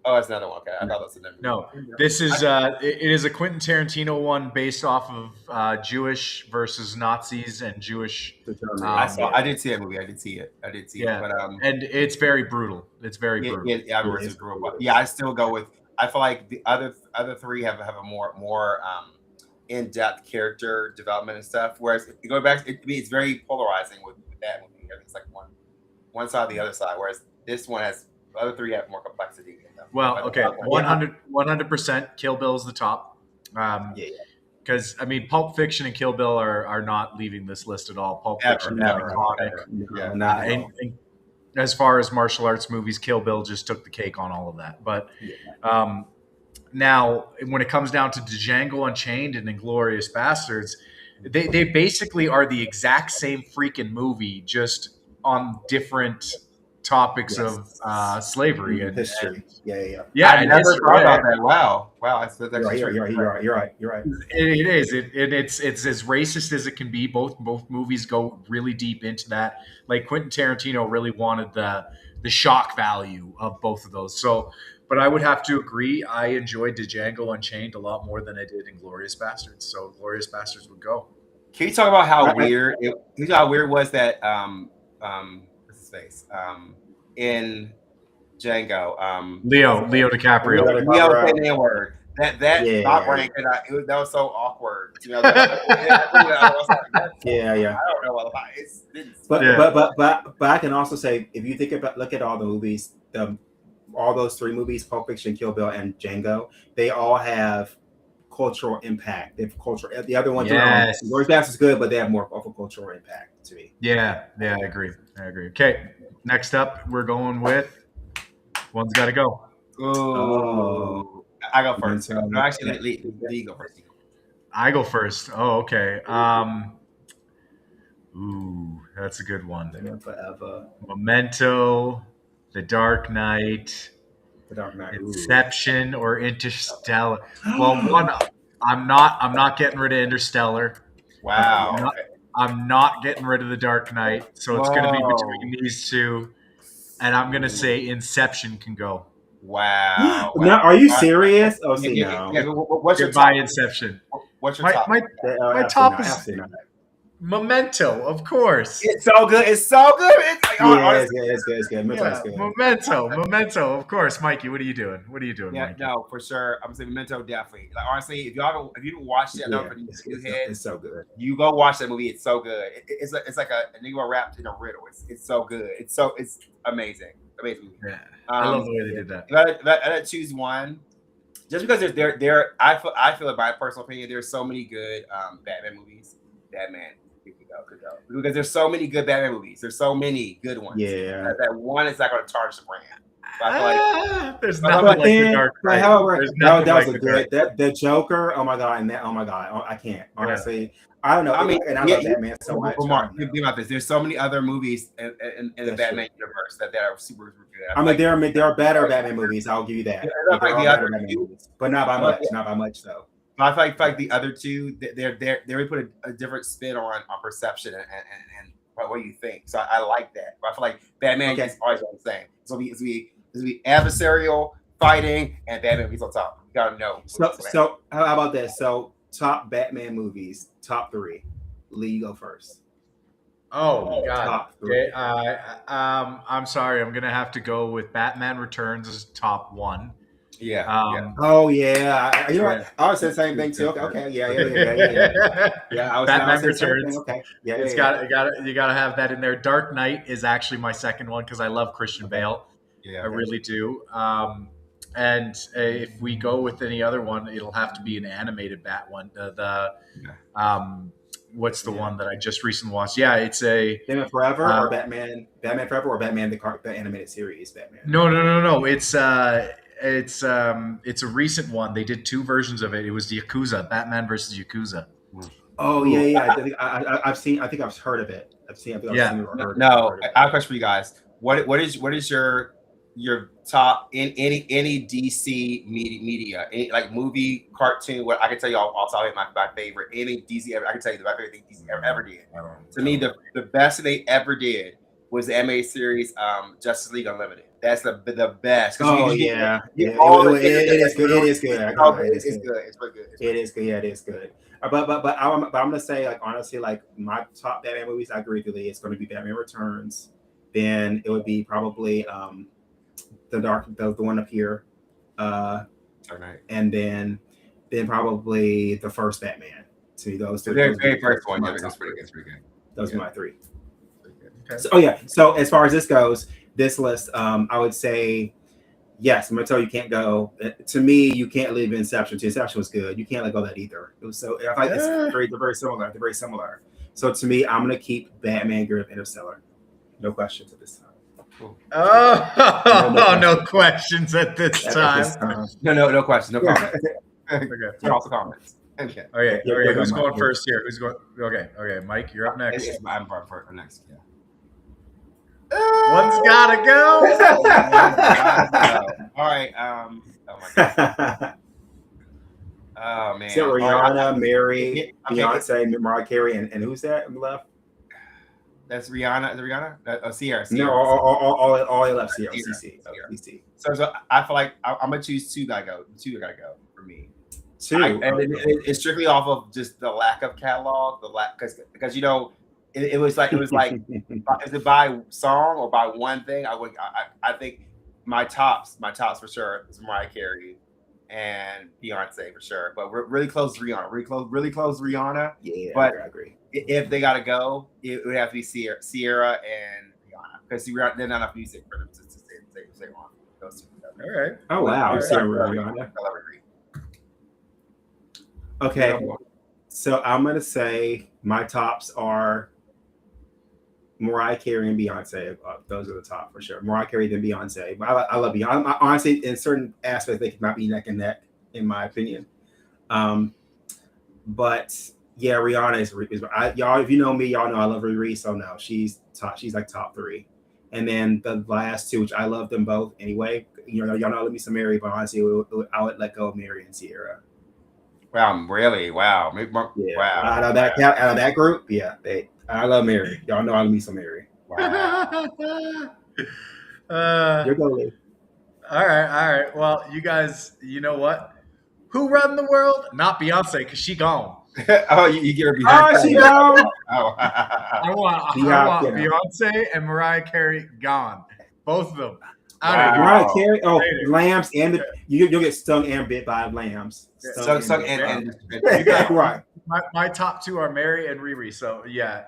Oh, that's another one. Okay, I thought that's another. No, this is it is a Quentin Tarantino one based off of Jewish versus Nazis and Jewish. I did see that movie. I did see it. But and it's very brutal. It's very brutal. It's brutal. But I still go with. I feel like the other three have a more in-depth character development and stuff. Whereas going back, it's very polarizing with that movie. It's like one side or the other side. Whereas this one has. The other three have more complexity in them. Well, okay, 100% Kill Bill is the top. Because I mean, Pulp Fiction and Kill Bill are not leaving this list at all. Pulp Fiction, and as far as martial arts movies, Kill Bill just took the cake on all of that. But now, when it comes down to Django Unchained and Inglourious Basterds, they basically are the exact same freaking movie, just on different topics of slavery and history. I never thought about that. Wow. That's You're right. It is. It's as racist as it can be. Both movies go really deep into that. Like Quentin Tarantino really wanted the shock value of both of those. So, but I would have to agree. I enjoyed Django Unchained a lot more than I did Inglourious Basterds. So, Inglourious Basterds would go. Can you talk about how weird it was that what's his face in Django Leo DiCaprio. Leo said the word. That not rank, that was so awkward. You know, I don't know about it. But I can also say if you look at all the movies, all those three movies, Pulp Fiction, Kill Bill, and Django, they all have cultural impact. They have cultural. The other ones, Inglourious Basterds is good, but they have more of a cultural impact to me. Yeah, I agree. Okay, next up, we're going with One's Got to Go. Oh, I go first. No, actually, Lee go first. I go first. Oh, okay. Ooh, that's a good one. Forever. Memento, The Dark Knight, Inception, or Interstellar. Well, one, I'm not getting rid of Interstellar. Wow. I'm not getting rid of The Dark Knight, so it's going to be between these two, and I'm going to say Inception can go. Wow. Now, are you serious? Oh, what's your Goodbye, top? Inception. What's your top? My top is Memento, of course. It's so good. It's so good. It's like, honestly, It's good. Memento's Yeah, good. Memento, of course. Mikey, what are you doing? yeah, Mikey? no, for sure. I'm saying Memento definitely. Like honestly, if you didn't watch it, I know Yeah, for new it's heads, so good. you go watch that movie. It's so good. It's like a enigma wrapped in a riddle. It's so good. It's amazing. Amazing movie. Yeah, I love the way they did that. If I had to choose one, just because I feel in my personal opinion, there's so many good Batman movies. Batman could go because there's so many good Batman movies. There's so many good ones. Yeah. That one is not going to tarnish the brand. So I feel like There's But nothing like the Dark Knight. There's nothing that was like a the Dark good the Joker. Oh my god, and I can't honestly. I don't know. I mean, and I yeah, love Batman so much. Mark, think about this. There's so many other movies in the That's Batman universe that are super good. I mean, there are better Batman movies. I'll give you that. Yeah, There like are the better other Batman two. movies, but not by much. Not by much though. I feel like the other two, they really put a different spin on perception and what you think. So I like that. But I feel like Batman is always the same. So it's be adversarial fighting and Batman movies on top. You gotta know. So how about this? So top Batman movies, top 3. Lee, you go first. Oh God! Top 3. I'm sorry. I'm gonna have to go with Batman Returns as top 1. Yeah. Oh yeah, you know Yeah. what? I would say the same thing too. Okay, yeah. Yeah, I was Batman saying the same Returns. thing. Okay, yeah, It's you gotta have that in there. Dark Knight is actually my second one because I love Christian Bale. Yeah. I really do. And if we go with any other one, it'll have to be an animated Bat one. What's the one that I just recently watched? Yeah, it's a Batman Forever or Batman Forever or Batman the animated series Batman. No. It's a recent one. They did 2 versions of it. It was the Yakuza, Batman versus Yakuza. Oh yeah. I've seen. I think I've heard of it. I've seen it or heard No, of it. I have a question for you guys. What is your top in any DC media, any, like movie, cartoon? What I can tell you, I'll tell you my favorite. Any DC ever, I can tell you my favorite thing DC ever did. To me, the best thing they ever did was the animated series Justice League Unlimited. That's the best. Oh yeah, it is good. It is good. It's good. It's really good. It is good. Yeah, it is good. But I'm gonna say, like, honestly, like my top Batman movies, I agree with you. It's gonna be Batman Returns. Then it would be probably the one up here, and then probably the first Batman. To those two, the very first one. Yeah, that's pretty good. Those are my 3. Okay. So as far as this goes, this list, I would say, yes, I'm gonna tell you can't go. To me, you can't leave Inception. Inception was good. You can't let go of that either. It was so. I like it's very similar. They're very similar. So to me, I'm gonna keep Batman, Grip, Interstellar. No questions at this time. Oh, no questions at this time. No questions. No comments. Okay. Also comments. Okay. Okay. Yeah, Who's Mike, going first here? Who's going? Okay. Mike, you're up next. I'm next. Yeah. One's gotta go. All right. Oh my god. Oh man. So Rihanna, Mary, Okay. Beyonce, Mariah Carey, and who's that left? That's Rihanna. Is it Rihanna? Sierra. No, all left Sierra. CC. So I feel like I'm gonna choose 2. Gotta go. 2 gotta go for me. 2. And it's strictly off of just the lack of catalog, because you know it was like is it by song or by one thing? I think my tops for sure is Mariah Carey and Beyonce for sure, but we're really close to Rihanna. Really close to Rihanna. Yeah, but I agree. If they gotta go, it would have to be Sierra and Rihanna, because they're not enough music for them to stay on. Those 2. All right. Oh wow, All Sierra right. Rihanna. I'll agree. Okay, so I'm gonna say my tops are Mariah Carey and Beyonce. Those are the top for sure. Mariah Carey, then Beyonce. But I love Beyonce. Honestly, in certain aspects, they cannot be neck and neck, in my opinion. But yeah, Rihanna is y'all. If you know me, y'all know I love Riri. So no, she's top. She's like top 3. And then the last 2, which I love them both anyway. You know, y'all know I love me some Mary, but honestly, I would let go of Mary and Sierra. Wow, really? Wow. Yeah. Wow. Out of that group, yeah, I love Mary. Y'all know I love me some Mary. Wow. You're going. All right. Well, you guys, you know what? Who run the world? Not Beyonce, because she gone. Oh, you get her Oh, behind. she gone. Oh. I want Yeah, you know. Beyonce and Mariah Carey gone. Both of them. Out Wow. of here. Mariah Carey. Oh, Later. lambs and you'll get stung and bit by lambs. Suck bit by- and You got- right. My top two are Mary and Riri. So yeah,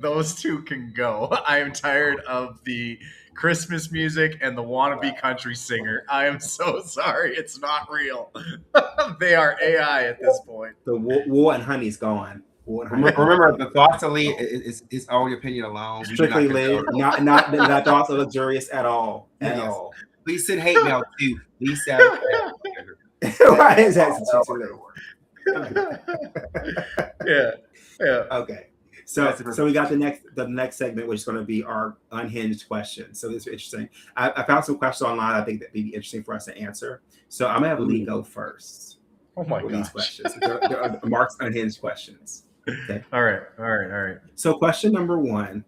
those two can go. I am tired of the Christmas music and the wannabe country singer. I am so sorry. It's not real. They are AI at this point. The wool and honey's gone. Wool and honey. Remember, the thoughts of Lee is his own opinion alone. We do Strictly not Lee, condone- not thoughts of luxurious at all. At Yes. all. Please send hate mail to Lisa. Right, exactly. Yeah. Okay. So we got the next segment, which is going to be our unhinged questions. So this is interesting. I found some questions online I think that may be interesting for us to answer. So I'm gonna have Lee go first Oh my with these gosh. questions. They're Mark's unhinged questions. Okay. All right. So question number 1: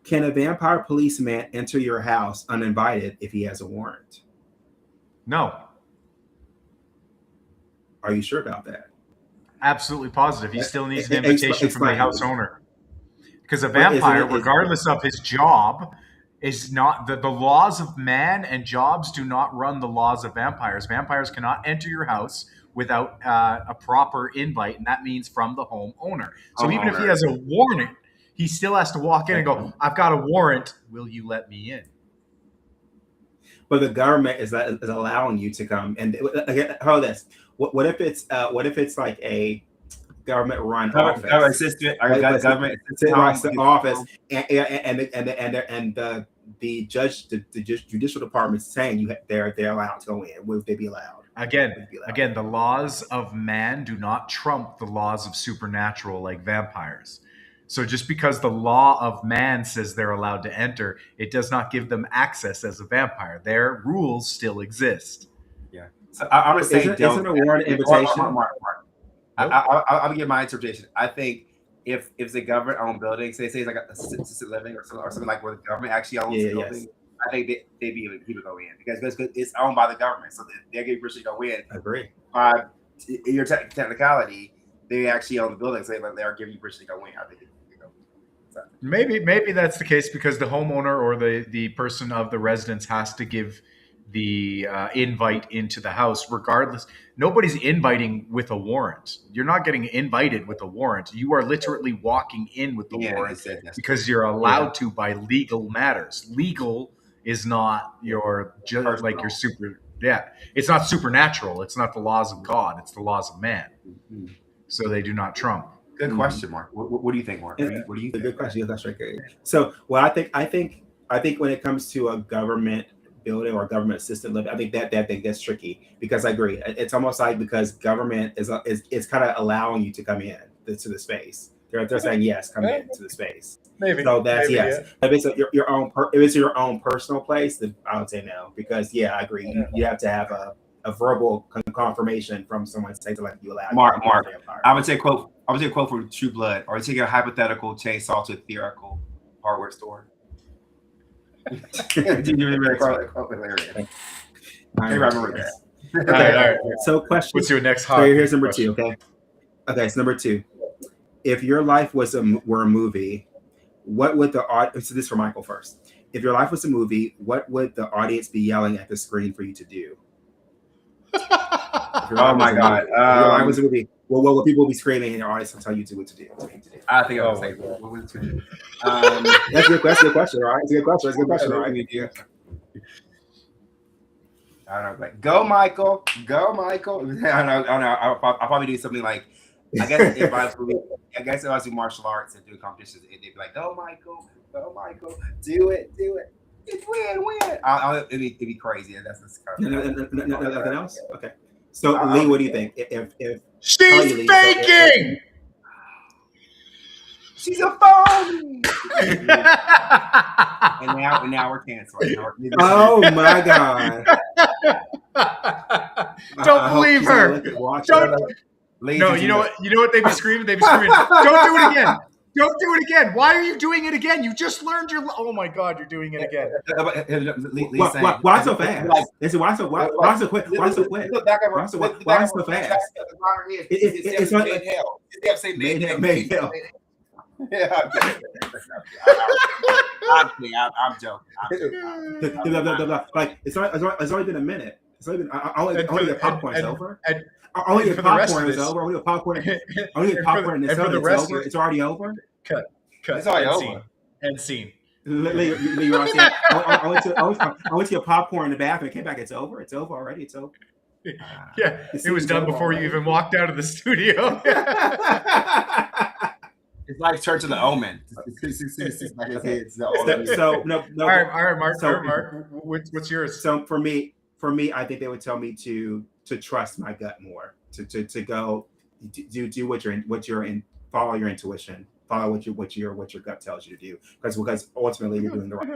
can a vampire policeman enter your house uninvited if he has a warrant? No, Are you sure about that? absolutely positive. He still needs an Explain- invitation from the explain. house owner. Because a But isn't vampire, it- regardless of his job, is not the laws of man and jobs do not run the laws of vampires. Vampires cannot enter your house without a proper invite, and that means from the home owner. So even if he has a warrant, he still has to walk in and go, "I've got a warrant. Will you let me in?" But the government is allowing you to come. And again, hold this. What if it's like a government run office? Government assistant, government assistant office, and the judicial department saying they're allowed to go in. Would they be allowed? Again, the laws of man do not trump the laws of supernatural like vampires. So just because the law of man says they're allowed to enter, it does not give them access as a vampire. Their rules still exist. So I'm gonna say, isn't a warrant invitation? Mark. I'll give my interpretation. I think if it's a government-owned building, say it's like a assisted living or something like where the government actually owns the building, I think they'd be able to people go in because it's owned by the government, so they're giving permission to go in. I agree. In your technicality, they actually own the building, so they're giving you permission to go in. I think they go. So. Maybe that's the case because the homeowner or the person of the residence has to give the invite into the house. Regardless, nobody's inviting with a warrant. You're not getting invited with a warrant. You are literally walking in with the warrant because you're allowed to by legal matters. Legal is not your your super. Yeah, it's not supernatural. It's not the laws of God. It's the laws of man. Mm-hmm. So they do not trump. Good question, Mark. What do you think, Mark? What do you think? Good question. That's right. So, well, I think when it comes to a government building or government assisted living, I think that gets tricky because I agree. It's almost like because government is kind of allowing you to come in to the space. They're saying yes, come in to the space. Maybe. So that's maybe, yes. Yeah. If it's your own, if it's your own personal place, then I would say no because I agree. You have to have a verbal confirmation from someone saying to let you allow. Mark. I would say quote from True Blood, or take a hypothetical chainsaw to a theoretical hardware store. Did you remember that? I remember that. Okay. All right. So question. What's your next So hot here's number question? 2. Okay. So number 2. If your life were a movie, what would the audience? So this is for Michael first. If your life was a movie, what would the audience be yelling at the screen for you to do? Oh my God! If your life was a movie. What will people be screaming in your audience and tell you what to do? I think I would say what was it? That's a good question, right? It's a good question, right? I don't know, like go Michael. I know. I'll probably do something like, I guess if I was doing martial arts and do competitions, they'd be like, go Michael, do it, it's win. It'd be crazy. That's kind of Nothing else. Okay. So Lee, what do you think? If She's faking. She's a phone. and now we're canceling. Oh my God! Don't believe her. Don't. Ladies No, and you know gentlemen, what? You know what they'd be screaming? They'd be screaming, "Don't do it again! Don't do it again. Why are you doing it again? You just learned your. Oh my God, you're doing it again. Why so fast? Like, Listen, why so quick? Why so quick? Look back at Why so fast? It's made hell. They have to say made hell. Yeah, I'm joking. Like it's only been a minute. It's only been. I only get popcorn. It's over. I only get for the rest of popcorn. It's this- over. I only get popcorn. I only get popcorn. It's over. It's already over. Cut. It's already End over. scene. End scene. Lee, you know what I'm saying? I went to your popcorn in the bathroom. Came back. It's over. It's over already. It's over. Yeah, It it was seems done over before you already. even walked out of the studio. It's like Church of the Omen. So no. All right, Mark. So- all right, Mark. What's yours? So for me, I think they would tell me to trust my gut more, to go do what you're in, follow your intuition, follow what your gut tells you to do, because ultimately you're doing the right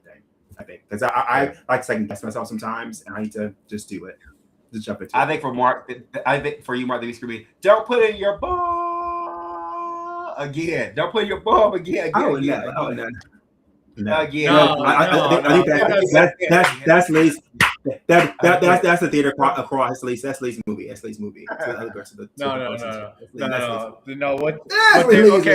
thing. I think because I like to second guess myself sometimes, and I need to just do it, just jump into it. I think for you, Mark, the screaming, don't put in your ball again. Don't put in your ball again. No. Again. No. I think that's Lee's. That's the theater across. That's Lee's movie. That's Lee's movie. No. What? Lee's.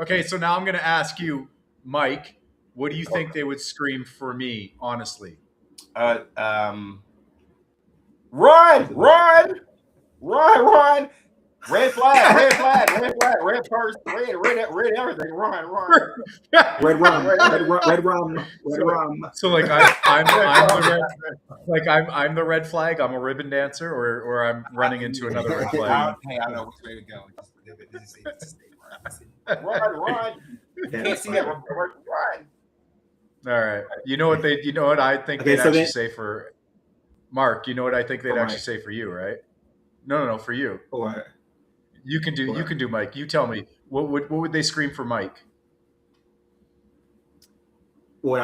Okay. So now I'm going to ask you, Mike. What do you think they would scream for me? Honestly. Run! Red flag, red purse, red everything. Run. Red rum. So like I'm the red flag. I'm a ribbon dancer, or I'm running into another red flag. Hey, I know which way to go. Run. You can't see that. Run. All right. You know what I think Okay, they'd so actually then- say for Mark. You know what I think they'd For actually Mike. say for you, right? No, for you. Or You can do Mike. You tell me. What would they scream for Mike? what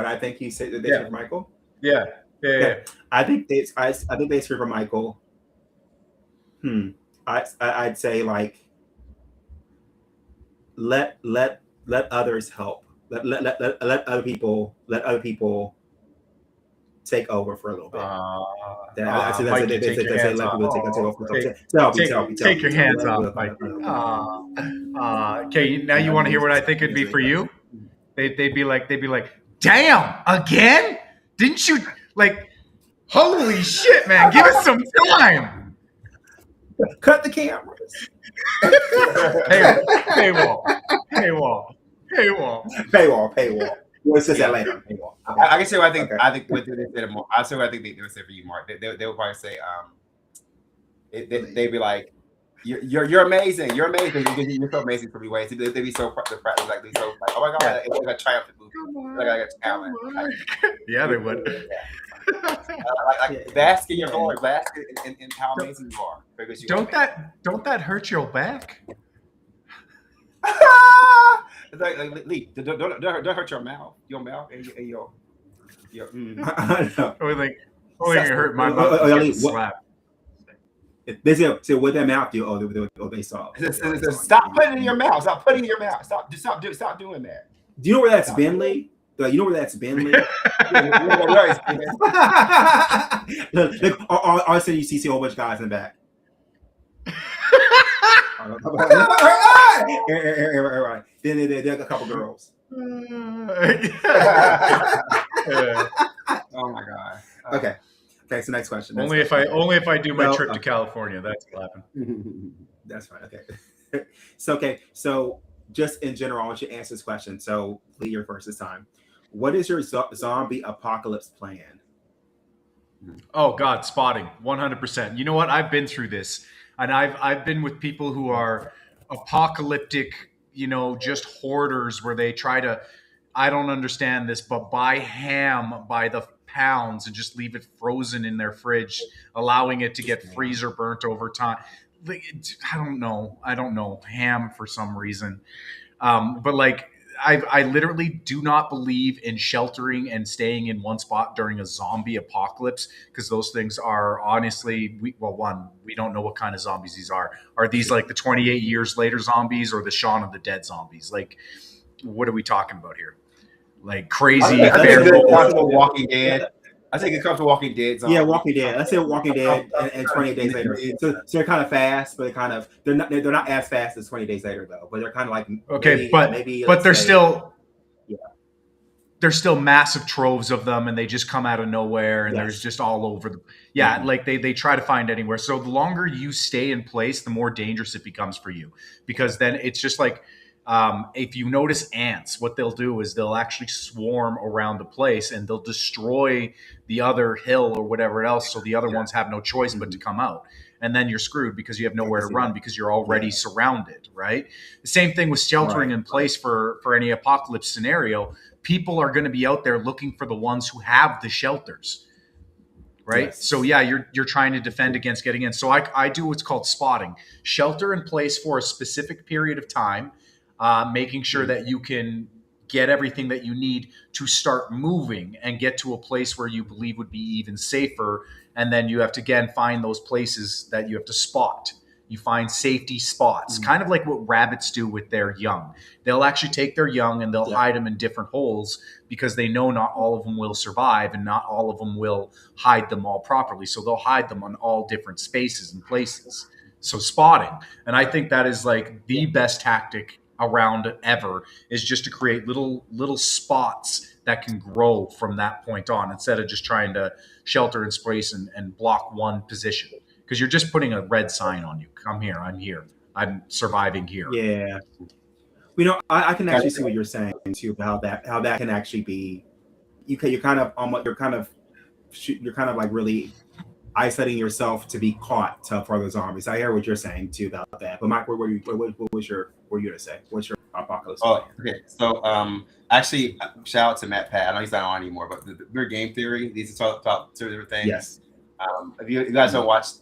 I think he said that they Yeah. said for Michael. Yeah. I think they scream for Michael. I'd say like let others help. Let other people take over for a little bit. Mike, you take your hands off. Take your hands off, Mike. Okay, now you want to hear what I think it'd be for you? They'd be like, damn, again? Didn't you like? Holy shit, man! Give us some time. Cut the cameras. Paywall. We'll say that later. Paywall. I can say what I think. Okay. I think what they said more. I say what I think they would say for you, Mark. They would probably say, they'd be like, you're amazing. You're amazing. You're so amazing for me ways. They'd be so like, oh my god, it's like a triumphant movie. Like a talent. Yeah, they would. Like bask in your glory, bask in how amazing you are. Because you Don't that hurt your back? It's like Lee, don't hurt your mouth, and your. I know. Or like, it hurt my Oh, mouth. oh, Get Lee, the slap. They say what their mouth do. They saw. Stop putting it in your mouth. Stop putting it in your mouth. Stop doing that. Do you know where that's been, Lee? You know where that's been, Lee? Look, all of a sudden you see a whole bunch of guys in the back. Right. Then there are a couple girls. Oh my god. Okay. So next question. Only if I do my trip to California, that's what happened. That's fine. Okay. So just in general, I want you to answer this question. So Lee, you're first this time. What is your zombie apocalypse plan? Oh God, spotting 100%. You know what? I've been through this, and I've been with people who are apocalyptic, just hoarders, where they try to, I don't understand this, but buy ham by the pounds and just leave it frozen in their fridge, allowing it to get freezer burnt over time. I don't know ham for some reason, but like I literally do not believe in sheltering and staying in one spot during a zombie apocalypse, because those things are honestly, we don't know what kind of zombies these are. Are these like the 28 years later zombies or the Shaun of the Dead zombies? Like, what are we talking about here? Like crazy. I think feral- it's comfortable Walking Dead. I think it comes to Walking Dead. Yeah, Walking Dead. Let's say Walking Dead and 28 days later. So they're kind of fast, but they're not as fast as 20 days later though. But they're kind of like Okay, maybe but they're still Yeah. there's still massive troves of them, and they just come out of nowhere, and Yes. there's just all over the yeah. Mhm. Like they try to find anywhere. So the longer you stay in place, the more dangerous it becomes for you, because then it's just like. If you notice ants, what they'll do is they'll actually swarm around the place and they'll destroy the other hill or whatever else. So the other ones have no choice but to come out. And then you're screwed because you have nowhere to run because you're already surrounded, right? The same thing with sheltering in place for any apocalypse scenario. People are going to be out there looking for the ones who have the shelters. Right. Yes. So yeah, you're trying to defend against getting in. So I do what's called spotting. Shelter in place for a specific period of time. Making sure that you can get everything that you need to start moving and get to a place where you believe would be even safer. And then you have to, again, find those places that you have to spot. You find safety spots, kind of like what rabbits do with their young. They'll actually take their young and they'll hide them in different holes because they know not all of them will survive and not all of them will hide them all properly. So they'll hide them on all different spaces and places. So spotting. And I think that is like the best tactic around ever, is just to create little spots that can grow from that point on, instead of just trying to shelter in place and block one position, because you're just putting a red sign on you. Come here, I'm here, I'm surviving here. Yeah. You know, I can actually see what you're saying too about how that can actually be. You're kind of like really isolating yourself to be caught for the zombies. I hear what you're saying too about that. But Mike, what were you gonna say? What's your apocalypse? Oh, okay. So, actually, shout out to Matt Pat. I know he's not on anymore, but the Game Theory. These are about two different things. Yes. If you guys ever watched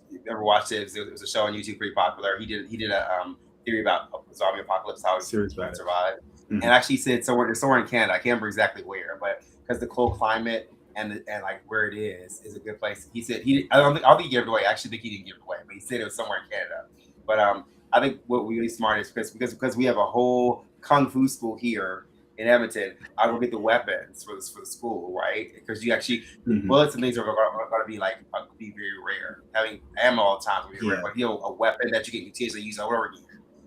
it, it was a show on YouTube, pretty popular. He did a theory about a zombie apocalypse, how it would survive. And actually, he said somewhere in Canada. I can't remember exactly where, but because the cold climate and like where it is a good place. He said I don't think he gave it away. I actually think he didn't give it away, but he said it was somewhere in Canada. But I think what we're really smart is because we have a whole kung fu school here in Edmonton. I will get the weapons for the school, right? Because you actually bullets and things are going to be be very rare. Having ammo all the time will be rare, but a weapon that you can continuously use over again.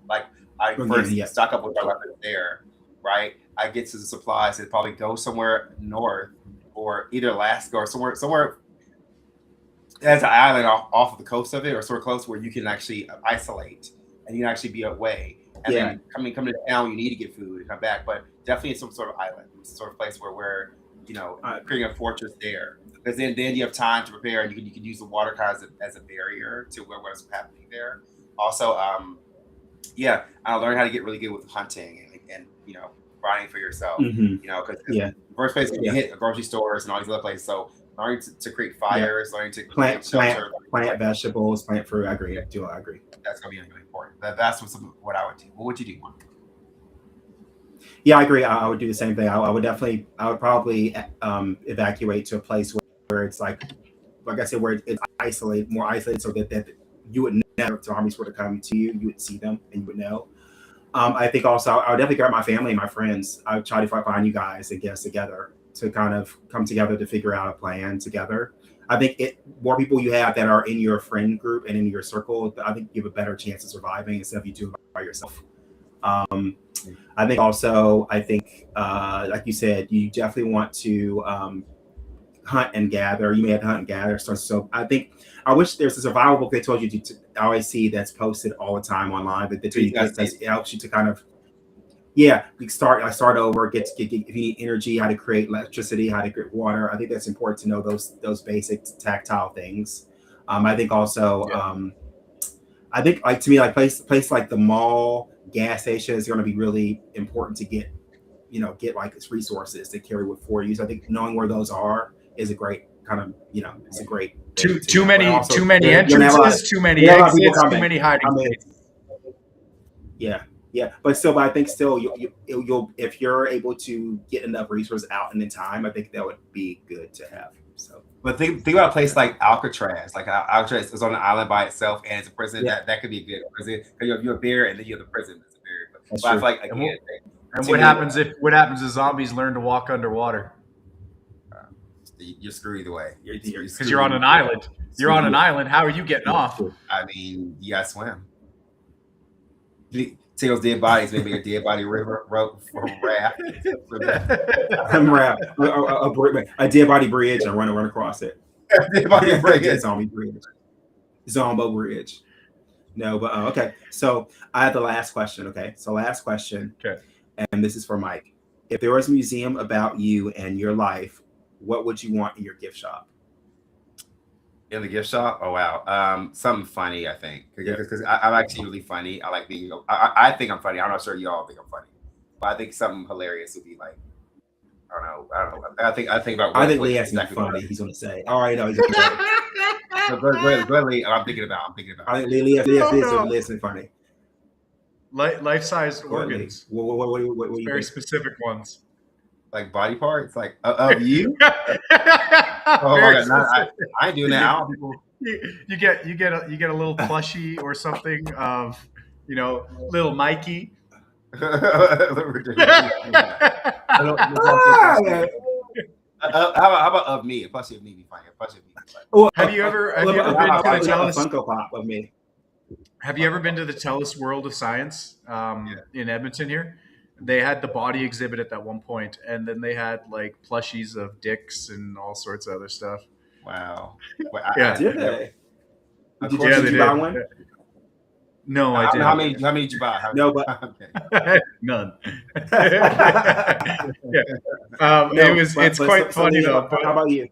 Like I first stock up with my weapons there, right? I get to the supplies and probably go somewhere north or either Alaska or somewhere. There's an island off of the coast of it, or sort of close, where you can actually isolate and you can actually be away. And then coming to town, you need to get food and come back. But definitely some sort of island, some sort of place where creating a fortress there. Because then you have time to prepare, and you can use the water kind of as a barrier to what's happening there. Also, I learned how to get really good with hunting and grinding for yourself. Because the first place you hit grocery stores and all these other places. So learning to create fires, learning to plant vegetables, plant fruit. I agree. I agree. That's going to be really important. That's what I would do. What would you do, Mark? Yeah, I agree. I would do the same thing. I would probably evacuate to a place where it's like I said, where it's more isolated, so that you would never, if zombies were to come to you, you would see them and you would know. I think also I would definitely grab my family and my friends. I would try to find you guys and get us together to kind of come together to figure out a plan together. I think more people you have that are in your friend group and in your circle, I think you have a better chance of surviving instead of you doing it by yourself. I think also, like you said, you definitely want to hunt and gather. You may have to hunt and gather. So I wish there's a survival book they told you to always see that's posted all the time online, but it helps you to kind of start over, get if you need energy, how to create electricity, how to create water. I think that's important to know those basic tactile things. I think also to me, like place like the mall, gas station is going to be really important to get like resources to carry for you. So I think knowing where those are is a great kind of it's a great too many entrances, too many exits, too many hiding places. Yeah, but I think still you'll if you're able to get enough resources out in time, I think that would be good to have. So, But think about a place like Alcatraz. Like Alcatraz is on an island by itself, and it's a prison. Yeah. That could be a good prison because you're a bear, and then you have the prison as a bear. That's But I true. feel like again, And what happens if zombies learn to walk underwater? you're screwed either way. Because you're on an island. You're on an island. How are you getting off? I mean, you gotta swim. Tails dead bodies, maybe a dead body river rope for a raft. A dead body bridge and run across it. Dead body bridge. Zombie bridge. Zombo bridge. No, but okay. So I have the last question. Okay. So last question. Okay. And this is for Mike. If there was a museum about you and your life, what would you want in your gift shop? In the gift shop? Oh wow, something funny. I think because I'm actually really funny. I like being. I think I'm funny. I'm not sure you all think I'm funny, but I think something hilarious would be like. I don't know. I think about. I think Lee has to be funny. He's going to say. All right, no, he's going to say. Lee, I'm thinking about. I think Lee has to listen funny. Life-sized organs. What Very specific ones. Like body parts, like of you. Oh my God, I ain't doing that. I don't you get a little plushie or something of little Mikey. How about of me? A plushie of me be fine. A plushie of me be fine. Have you ever been to the Tellus? Funko Pop of me. Have you ever been to the Tellus World of Science in Edmonton here? They had the body exhibit at that one point, and then they had like plushies of dicks and all sorts of other stuff. Wow. Yeah, did they? Did you buy one? No, I didn't. How many did you buy? No, but okay. None. It's quite funny though. But how about you?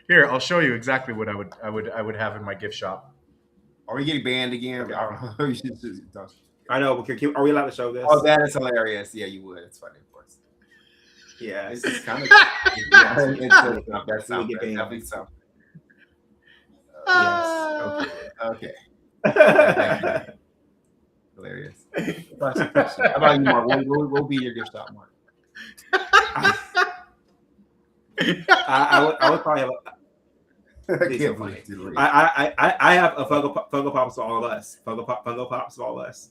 Here, I'll show you exactly what I would have in my gift shop. Are we getting banned again? I don't know. I know. But are we allowed to show this? Oh, that is hilarious. Yeah, you would. It's funny, of course. Yeah, This is kind of. That's definitely something. Yes. Okay. Hilarious. How about you, Mark? What will be your gift shop, Mark? I would probably have. I have a Funko Pops for all of us. Funko Pops for all of us.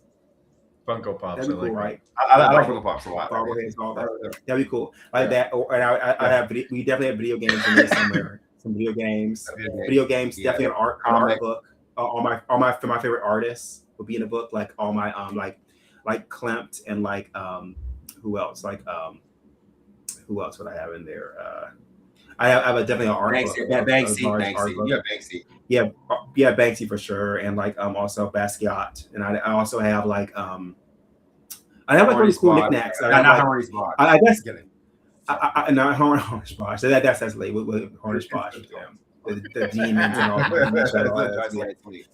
Funko Pops. That'd be cool, right? I like Funko Pops a lot. That'd be cool. Like that. And I have. We definitely have video games in there somewhere. Some video games. Video games. Definitely an art book. All my favorite artists would be in a book. Like all my like Klimt and like who else? Like who else would I have in there? I have definitely an art book. Banksy. You have Banksy. Yeah, Banksy for sure, and like also Basquiat, and I also have like I have like really cool knickknacks. I guess not Hornish Bosch. That's late with Hornish Bosch. The demons and all that.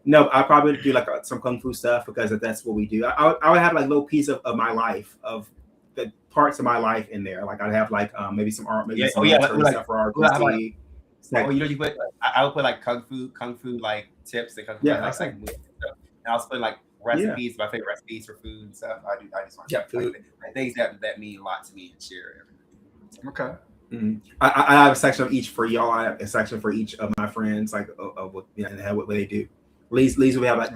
No, I probably do like some kung fu stuff because that's what we do. I would have like little piece of my life, of the parts of my life in there. Like I'd have like maybe some art, maybe some stuff for our you put. I would put like kung fu like tips and kung fu like stuff. And I also put like recipes, my favorite recipes for food and stuff. I just want food, like, things that mean a lot to me and share. Okay. Mm-hmm. I have a section of each for y'all. I have a section for each of my friends, like of what what they do. Lee's we have like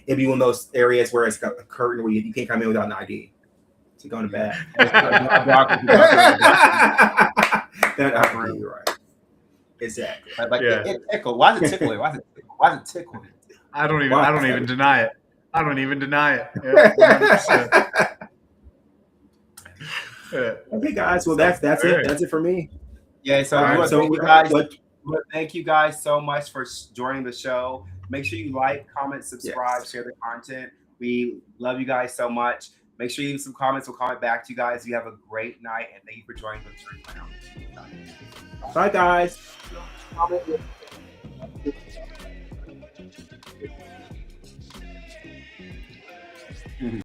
it'd be one of those areas where it's got a curtain where you can't come in without an ID. So go to bed. You're right. Exactly. It tickled. Why is it tickling? Why is it tickling? I don't even deny it. I don't even deny it. Yeah, Okay, guys. Well, that's it. That's it for me. Yeah. So, thank you guys so much for joining the show. Make sure you like, comment, subscribe, share the content. We love you guys so much. Make sure you leave some comments. We'll comment back to you guys. You have a great night, and thank you for joining the Drink Lounge. Bye, guys.